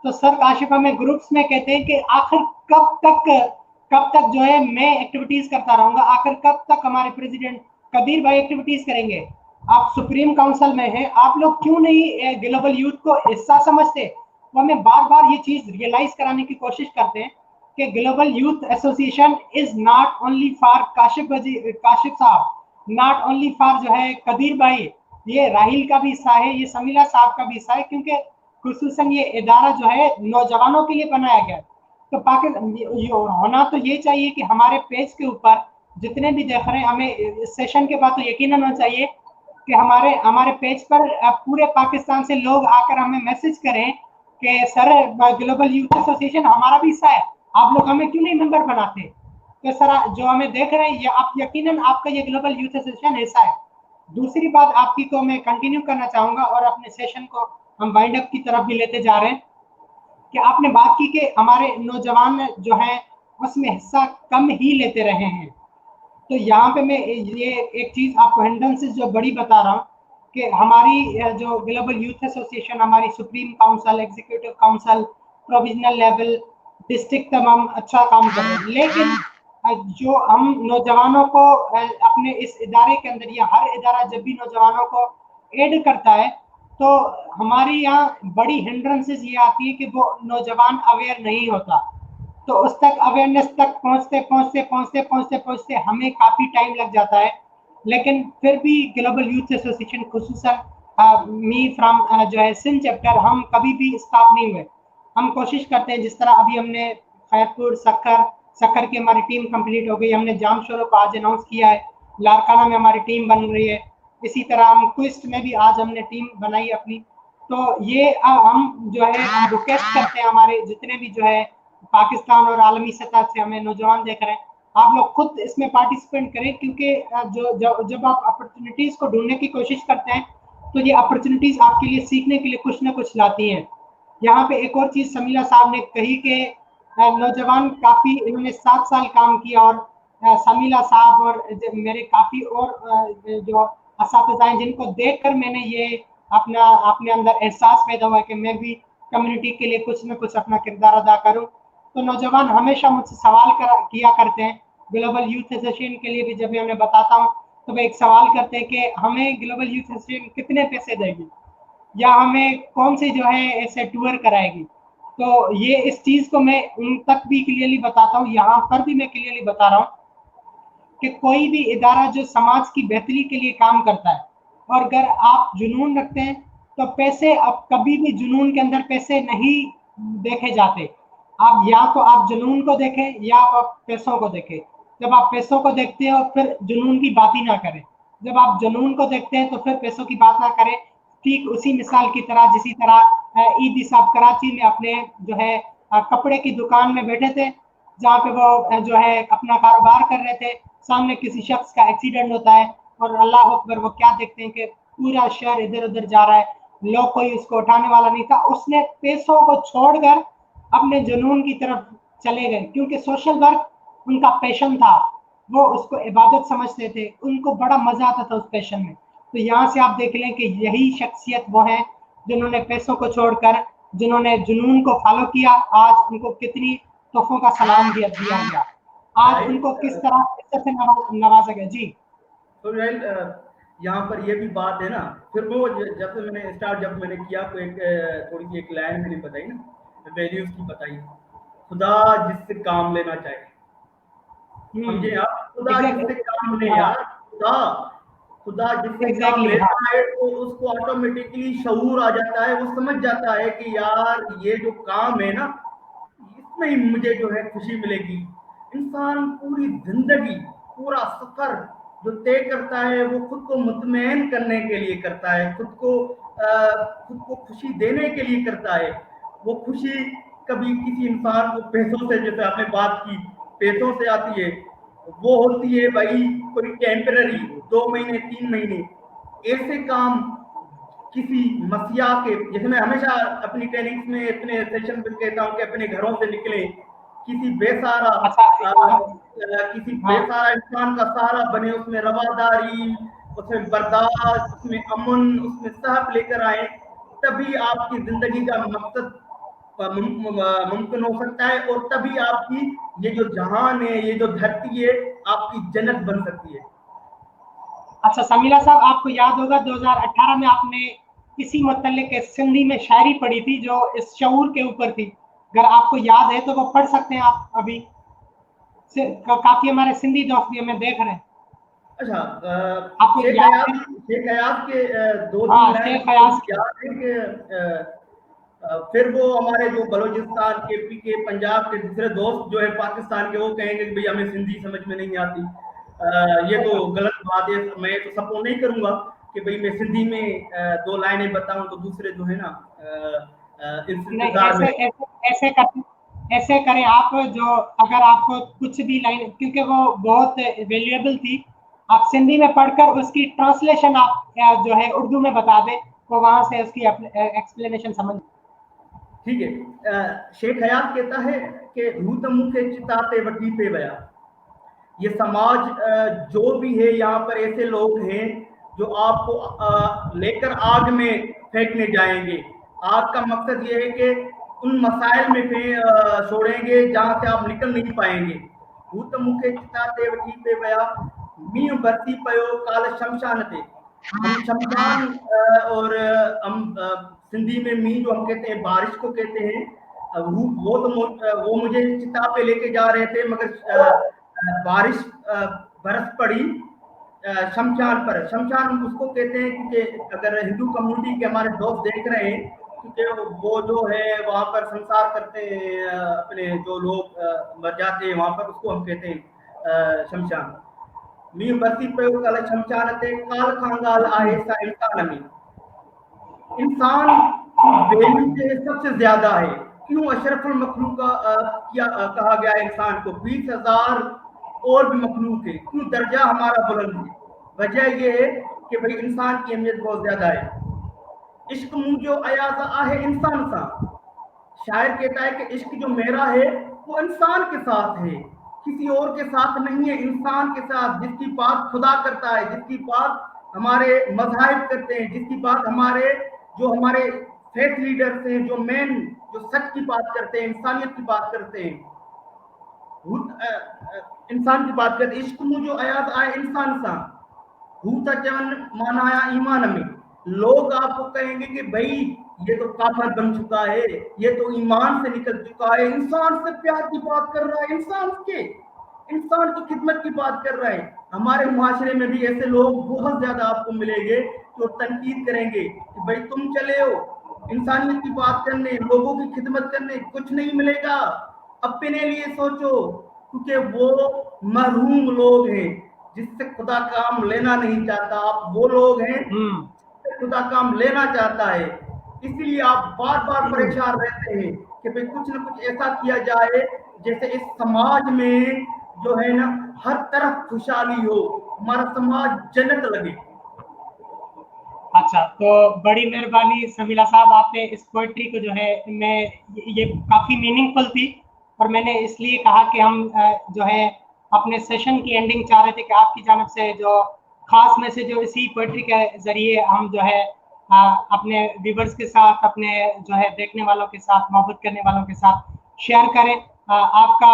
तो सर काशिफ हमें ग्रुप्स में कहते हैं कि आखिर कब तक जो है मैं एक्टिविटीज करता रहूंगा, आखिर कब तक हमारे प्रेसिडेंट कबीर भाई एक्टिविटीज करेंगे। आप सुप्रीम काउंसिल में हैं, आप लोग क्यों नहीं ग्लोबल यूथ को हिस्सा समझते? वो हमें बार बार ये चीज रियलाइज कराने की कोशिश करते हैं कि global youth association is not only for Kashif साहब, नॉट ओनली फॉर जो है कदीर भाई, ये राहिल का भी हिस्सा है, ये समीला साहब का भी हिस्सा है, क्योंकि खुसूसन ये इदारा जो है नौजवानों के लिए बनाया गया है। तो पाकिस्तान होना तो ये चाहिए कि हमारे पेज के ऊपर जितने भी देख रहे हैं, हमें इस सेशन के बाद तो यकीनन होना चाहिए कि हमारे हमारे पेज पर पूरे पाकिस्तान से लोग आकर हमें मैसेज करें कि सर ग्लोबल यूथ एसोसिएशन हमारा भी हिस्सा है, आप लोग हमें क्यों नहीं मेंबर बनाते? तो सर जो हमें देख रहे हैं, ये आप यकीनन आपका ये ग्लोबल यूथ एसोसिएशन हिस्सा है। दूसरी बात आपकी को मैं कंटिन्यू करना चाहूंगा और अपने सेशन को हम वाइंड अप की तरफ भी लेते जा रहे हैं, कि आपने बात की कि हमारे नौजवान जो है उसमें हिस्सा कम ही लेते रहे हैं। तो यहाँ पे मैं ये एक चीज आपको हिंड्रेंसेस जो बड़ी बता रहा हूँ कि हमारी जो ग्लोबल यूथ एसोसिएशन, हमारी supreme council, executive council, provisional level, district तमाम अच्छा काम कर रहे हैं, लेकिन जो हम नौजवानों को अपने इस इदारे के अंदर या हर इदारा जब भी नौजवानों को एड करता है तो हमारी यहाँ बड़ी हिंड्रेंसेस ये आती है कि वो नौजवान अवेयर नहीं होता। तो उस तक अवेयरनेस तक पहुंचते हमें काफी टाइम लग जाता है। लेकिन फिर भी ग्लोबल यूथ एसोसिएशन खुसूसन मी फ्रॉम जो है सिंध चैप्टर, हम कभी भी स्टॉप नहीं हुए। हम कोशिश करते हैं, जिस तरह अभी हमने खैरपुर सक्खर की हमारी टीम कंप्लीट हो गई, हमने जामशोरो को आज अनाउंस किया है, लारकाना में हमारी टीम बन रही है, इसी तरह हम क्विस्ट में भी आज हमने टीम बनाई अपनी। तो ये हम जो है रिक्वेस्ट करते हैं हमारे जितने भी जो है पाकिस्तान और आलमी सतह से हमें नौजवान देख रहे हैं, आप लोग खुद इसमें पार्टिसिपेट करें, क्योंकि जब आप अपॉर्चुनिटीज को ढूंढने की कोशिश करते हैं तो ये अपॉर्चुनिटीज आपके लिए सीखने के लिए कुछ ना कुछ लाती हैं। यहाँ पे एक और चीज समीला साहब ने कही कि नौजवान काफी, इन्होंने 7 साल काम किया, और समीला साहब और मेरे काफी और जो असातिज़ा हैं जिनको देखकर मैंने ये अपना अपने अंदर एहसास पैदा हुआ कि मैं भी कम्युनिटी के लिए कुछ ना कुछ अपना किरदार अदा करूं। तो नौजवान हमेशा मुझसे सवाल किया करते हैं, ग्लोबल यूथ एसोसिएशन के लिए भी जब मैं उन्हें बताता हूँ तो वे एक सवाल करते हैं कि हमें ग्लोबल यूथ एसोसिएशन कितने पैसे देगी, या हमें कौन से जो है ऐसे टूर कराएगी। तो ये इस चीज को मैं उन तक भी क्लियरली बताता हूँ, यहाँ पर भी मैं क्लियरली बता रहा हूँ कि कोई भी इदारा जो समाज की बेहतरी के लिए काम करता है, और अगर आप जुनून रखते हैं तो पैसे, अब कभी भी जुनून के अंदर पैसे नहीं देखे जाते। आप या तो आप जुनून को देखें या आप पैसों को देखें। जब आप पैसों को देखते हो फिर जुनून की बात ही ना करें, जब आप जुनून को देखते हैं तो फिर पैसों की बात ना करें। ठीक उसी मिसाल की तरह, जिसी तरह ईदी साहब कराची में अपने जो है कपड़े की दुकान में बैठे थे, जहाँ पे वो जो है अपना कारोबार कर रहे थे, सामने किसी शख्स का एक्सीडेंट होता है और अल्लाह अकबर वो क्या देखते हैं कि पूरा शहर इधर उधर जा रहा है, लोग कोई उसको उठाने वाला नहीं था। उसने पैसों को छोड़कर अपने जुनून की तरफ चले गए, क्योंकि सोशल वर्क उनका पैशन था, वो उसको इबादत समझते थे, उनको बड़ा मजा आता था उस पैशन में। तो यहाँ से आप देख लें कि यही शख्सियत वो है जिन्होंने पैसों को छोड़कर, जिन्होंने जुनून को फॉलो किया, आज उनको कितनी तोहफों का सलाम दिया गया, आज राइट। उनको किस तरह इज्जत से नवाजा गया। जी तो राइट, यहाँ पर ये भी बात है ना, फिर वो जब से मैंने जब मैंने किया तो एक थोड़ी सी एक लाइन मैंने बताई ना, वैल्यूज की बताई, खुदा जिससे काम लेना चाहे समझे आप, खुदा जिससे काम ले हाँ यार, खुदा खुदा जिससे काम एग्जैक्टली हाँ लेता है तो उसको ऑटोमेटिकली शऊर आ जाता है, वो समझ जाता है कि यार ये जो काम है ना, इसमें ही मुझे जो है खुशी मिलेगी। इंसान पूरी जिंदगी, पूरा सफर जो तय करता है वो खुद को मुतमईन करने के लिए करता है, खुद को खुशी देने के लिए करता है। वो खुशी कभी किसी इंसान को पैसों से, जैसे आपने बात की, पैसों से आती है, वो होती है भाई कोई टेम्पररी, 2 महीने 3 महीने, ऐसे काम किसी मसीहा के, जैसे मैं हमेशा अपनी ट्रेनिंग्स में अपने सेशन में कहता हूँ कि अपने घरों से निकले, किसी बेसहारा अच्छा किसी हाँ बेसहारा इंसान का सहारा बने, उसमें रवादारी, उसमें बर्दाश्त, उसमें अमन, उसमें सहब लेकर आए, तभी आपकी जिंदगी का मकसद मुमकिन हो सकता है, और तभी आपकी ये जो जहान है, ये जो धरती है, आपकी जन्नत बन सकती है। अच्छा समीला साहब, आपको याद होगा 2018 में आपने इसी मुतल्लिक सिंधी में शायरी पढ़ी थी जो इस शऊर के ऊपर थी। अगर आपको याद है तो वो पढ़ सकते हैं आप अभी। काफी हमारे सिंधी दोस्त भी हमें देख रहे हैं। अच्छा, आपको शेख याद अयाज है? शेख अयाज के 2-3 हाँ लाइन शेख मुझे अयाज की। याद है कि फिर वो हमारे जो बलूचिस्तान के, पी के, पंजाब के दूसरे दोस्त जो है पाकिस्तान के, वो कहेंगे कि भाई हमें सिंधी समझ में नहीं आती। ये तो गलत बात है, मैं तो सपोर्ट नहीं करूंगा कि भाई मैं सिंधी में 2 लाइनें बताऊं तो दूसरे जो है ना इस नहीं इंतजार में। ऐसे करें आप, जो अगर आपको कुछ भी लाइन, क्योंकि वो बहुत वैल्यूएबल थी, आप सिंधी में पढ़कर उसकी ट्रांसलेशन आप जो है उर्दू में बता दें, तो वहां से उसकी एक्सप्लेनेशन समझ। ठीक है, शेख हयात कहता है कि रूत मुखे चिताते वटी पे बया, ये समाज जो भी है, यहाँ पर ऐसे लोग हैं जो आपको लेकर आग में फेंकने जाएंगे। आग का मकसद ये है कि उन मसाइल में छोड़ेंगे जहां से आप निकल नहीं पाएंगे। भूत मुखे चिताते वठी पे बया, मींह बरसी पयो काल शमशान थे। हम शमशान और हम सिंधी में मींह जो हम कहते हैं, बारिश को कहते हैं। वो मुझे चिता पे लेके जा रहे थे, मगर बारिश बरस पड़ी शमशान पर। शमशान उसको कहते हैं क्योंकि अगर हिंदू कम्युनिटी के हमारे दोस्त देख रहे हैं, क्योंकि वो जो है वहां पर संसार करते हैं, अपने जो लोग मर जाते हैं वहां पर, उसको हम कहते हैं शमशान। मी बरसी पे कल शमशान थे काल खांगाल आए सा इंसान में। इंसान की वैल्यू जो है सबसे ज्यादा है। क्यों अशरफुल मखलूक कहा गया है इंसान को? 20,000 और भी मखलूक है, क्यों दर्जा हमारा बुलंद है? वजह यह है कि भाई इंसान की अहमियत बहुत ज्यादा है। इश्क मुझो अयाजा आहे इंसान सा, शायर कहता है कि इश्क जो मेरा है वो इंसान के साथ है, किसी और के साथ नहीं है, इंसान के साथ, जिसकी बात खुदा करता है, जिसकी बात हमारे मज़ाहिब करते हैं, जिसकी बात हमारे फेथ लीडर्स हैं, जो सच की बात करते हैं, इंसानियत की बात करते हैं, इंसान की बात करते हैं। इश्क मुझो अयाज आए इंसान सा, भूता चवन मानाया ईमान में। लोग आपको कहेंगे कि भाई ये तो काफर बन चुका है, ये तो ईमान से निकल चुका है, इंसान से प्यार की बात कर रहा है, इंसान की खिदमत की बात कर रहा है। हमारे मुआशरे में भी ऐसे लोग बहुत ज्यादा आपको मिलेंगे जो तनकीद करेंगे कि भाई तुम चले हो इंसानियत की बात करने, लोगों की खिदमत करने, कुछ नहीं मिलेगा, अपने लिए सोचो। क्योंकि वो महरूम लोग हैं जिससे खुदा काम लेना नहीं चाहता। आप वो लोग हैं जिससे खुदा काम लेना चाहता है, इसीलिए आप बार बार परेशान रहते हैं कि भाई कुछ ना कुछ ऐसा किया जाए जैसे इस समाज में जो है ना हर तरफ खुशहाली हो, हमारा समाज जन्नत लगे। अच्छा, तो बड़ी मेहरबानी समीला साहब, आपने इस पोइट्री को जो है, मैं ये काफ़ी मीनिंगफुल थी, और मैंने इसलिए कहा कि हम जो है अपने सेशन की एंडिंग चाह रहे थे कि आपकी जानब से जो खास मैसेज जो इसी पोइट्री के ज़रिए हम जो है अपने व्यूवर्स के साथ, अपने जो है देखने वालों के साथ, मोहब्बत करने वालों के साथ शेयर करें। आपके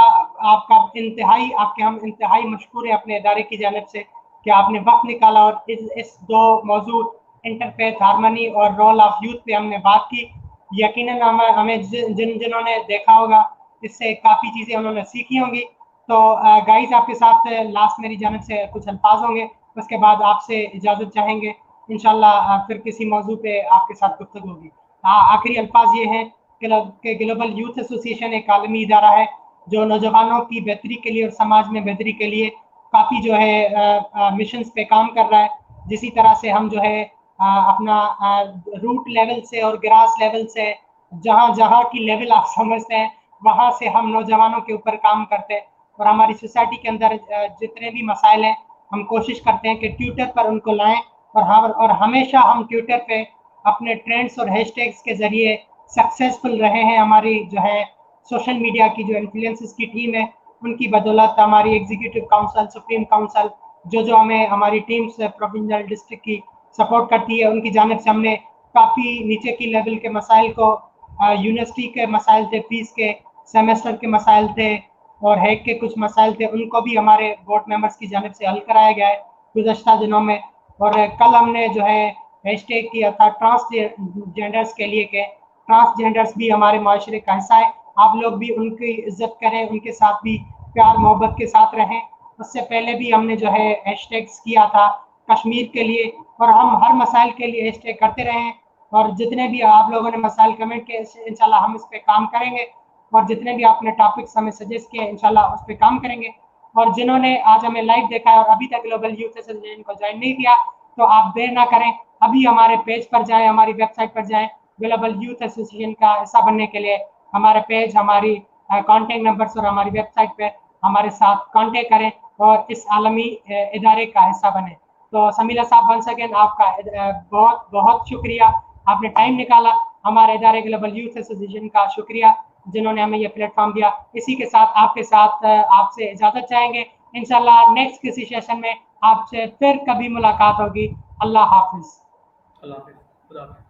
हम इंतहाई मशकूर हैं अपने इदारे की जानब से कि आपने वक्त निकाला और इस दो मौजू इंटरफेथ हार्मनी और रोल ऑफ यूथ पे हमने बात की। यकीनन हमें जिन्होंने देखा होगा इससे काफ़ी चीज़ें उन्होंने सीखी होंगी। तो गाइस आपके साथ लास्ट मेरी जानब से कुछ अल्फाज होंगे, उसके बाद आपसे इजाज़त चाहेंगे। इंशाल्लाह फिर किसी मौजू पे आपके साथ गुफ्तगू होगी। आखिरी अल्फाज ये हैं कि ग्लोबल यूथ एसोसिएशन एक आलमी इदारा है जो नौजवानों की बेहतरी के लिए और समाज में बेहतरी के लिए काफ़ी जो है मिशंस पे काम कर रहा है। जिसी तरह से हम जो है अपना रूट लेवल से और ग्रास लेवल से जहाँ जहाँ की लेवल आप समझते हैं वहाँ से हम नौजवानों के ऊपर काम करते हैं और हमारी सोसाइटी के अंदर जितने भी मसाइल हैं हम कोशिश करते हैं कि ट्विटर पर उनको लाएं और हमेशा हम ट्विटर पे अपने ट्रेंड्स और हैशटैग्स के जरिए सक्सेसफुल रहे हैं। हमारी जो है सोशल मीडिया की जो इन्फ्लुएंसर्स की टीम है उनकी बदौलत हमारी एग्जीक्यूटिव काउंसिल, सुप्रीम काउंसिल जो हमें हमारी टीम्स प्रोविंशियल डिस्ट्रिक्ट की सपोर्ट करती है, उनकी जानिब से हमने काफ़ी नीचे की लेवल के मसाइल को यूनिवर्सिटी के मसाइल थे, फीस के, सेमेस्टर के मसाइल थे और हैक के कुछ मसाइल थे, उनको भी हमारे बोर्ड मेंबर्स की जानिब से हल कराया गया है गुज़श्ता दिनों में। और कल हमने जो है हैशटैग किया था ट्रांसजेंडर्स के लिए कि ट्रांसजेंडर्स भी हमारे माशरे का हिस्सा है, आप लोग भी उनकी इज्जत करें, उनके साथ भी प्यार मोहब्बत के साथ रहें। उससे पहले भी हमने जो है हैशटैग्स किया था कश्मीर के लिए और हम हर मसाइल के लिए हैशटैग करते रहे हैं और जितने भी आप लोगों ने मसाइल कमेंट किए इंशाल्लाह हम इस पे काम करेंगे और जितने भी आपने टॉपिक्स हमें सजेस्ट किए इंशाल्लाह उस पे काम करेंगे। और जिन्होंने आज हमें लाइव देखा है और अभी तक ग्लोबल यूथ एसोसिएशन को ज्वाइन नहीं किया तो आप देर ना करें, अभी हमारे पेज पर जाएं, हमारी वेबसाइट पर जाएं, ग्लोबल यूथ एसोसिएशन का हिस्सा बनने के लिए हमारे पेज, हमारी कॉन्टेक्ट नंबर्स और हमारी वेबसाइट पर हमारे साथ कॉन्टेक्ट करें और इस आलमी इदारे का हिस्सा बने। तो समीला साहब वंस अगेन आपका बहुत बहुत शुक्रिया, आपने टाइम निकाला। हमारे इदारे ग्लोबल यूथ एसोसिएशन का शुक्रिया जिन्होंने हमें ये प्लेटफॉर्म दिया। इसी के साथ आपके साथ आपसे इजाज़त चाहेंगे। इंशाल्लाह नेक्स्ट किसी सेशन में आपसे फिर कभी मुलाकात होगी। अल्लाह हाफिज़। अल्लाह हाफिज़।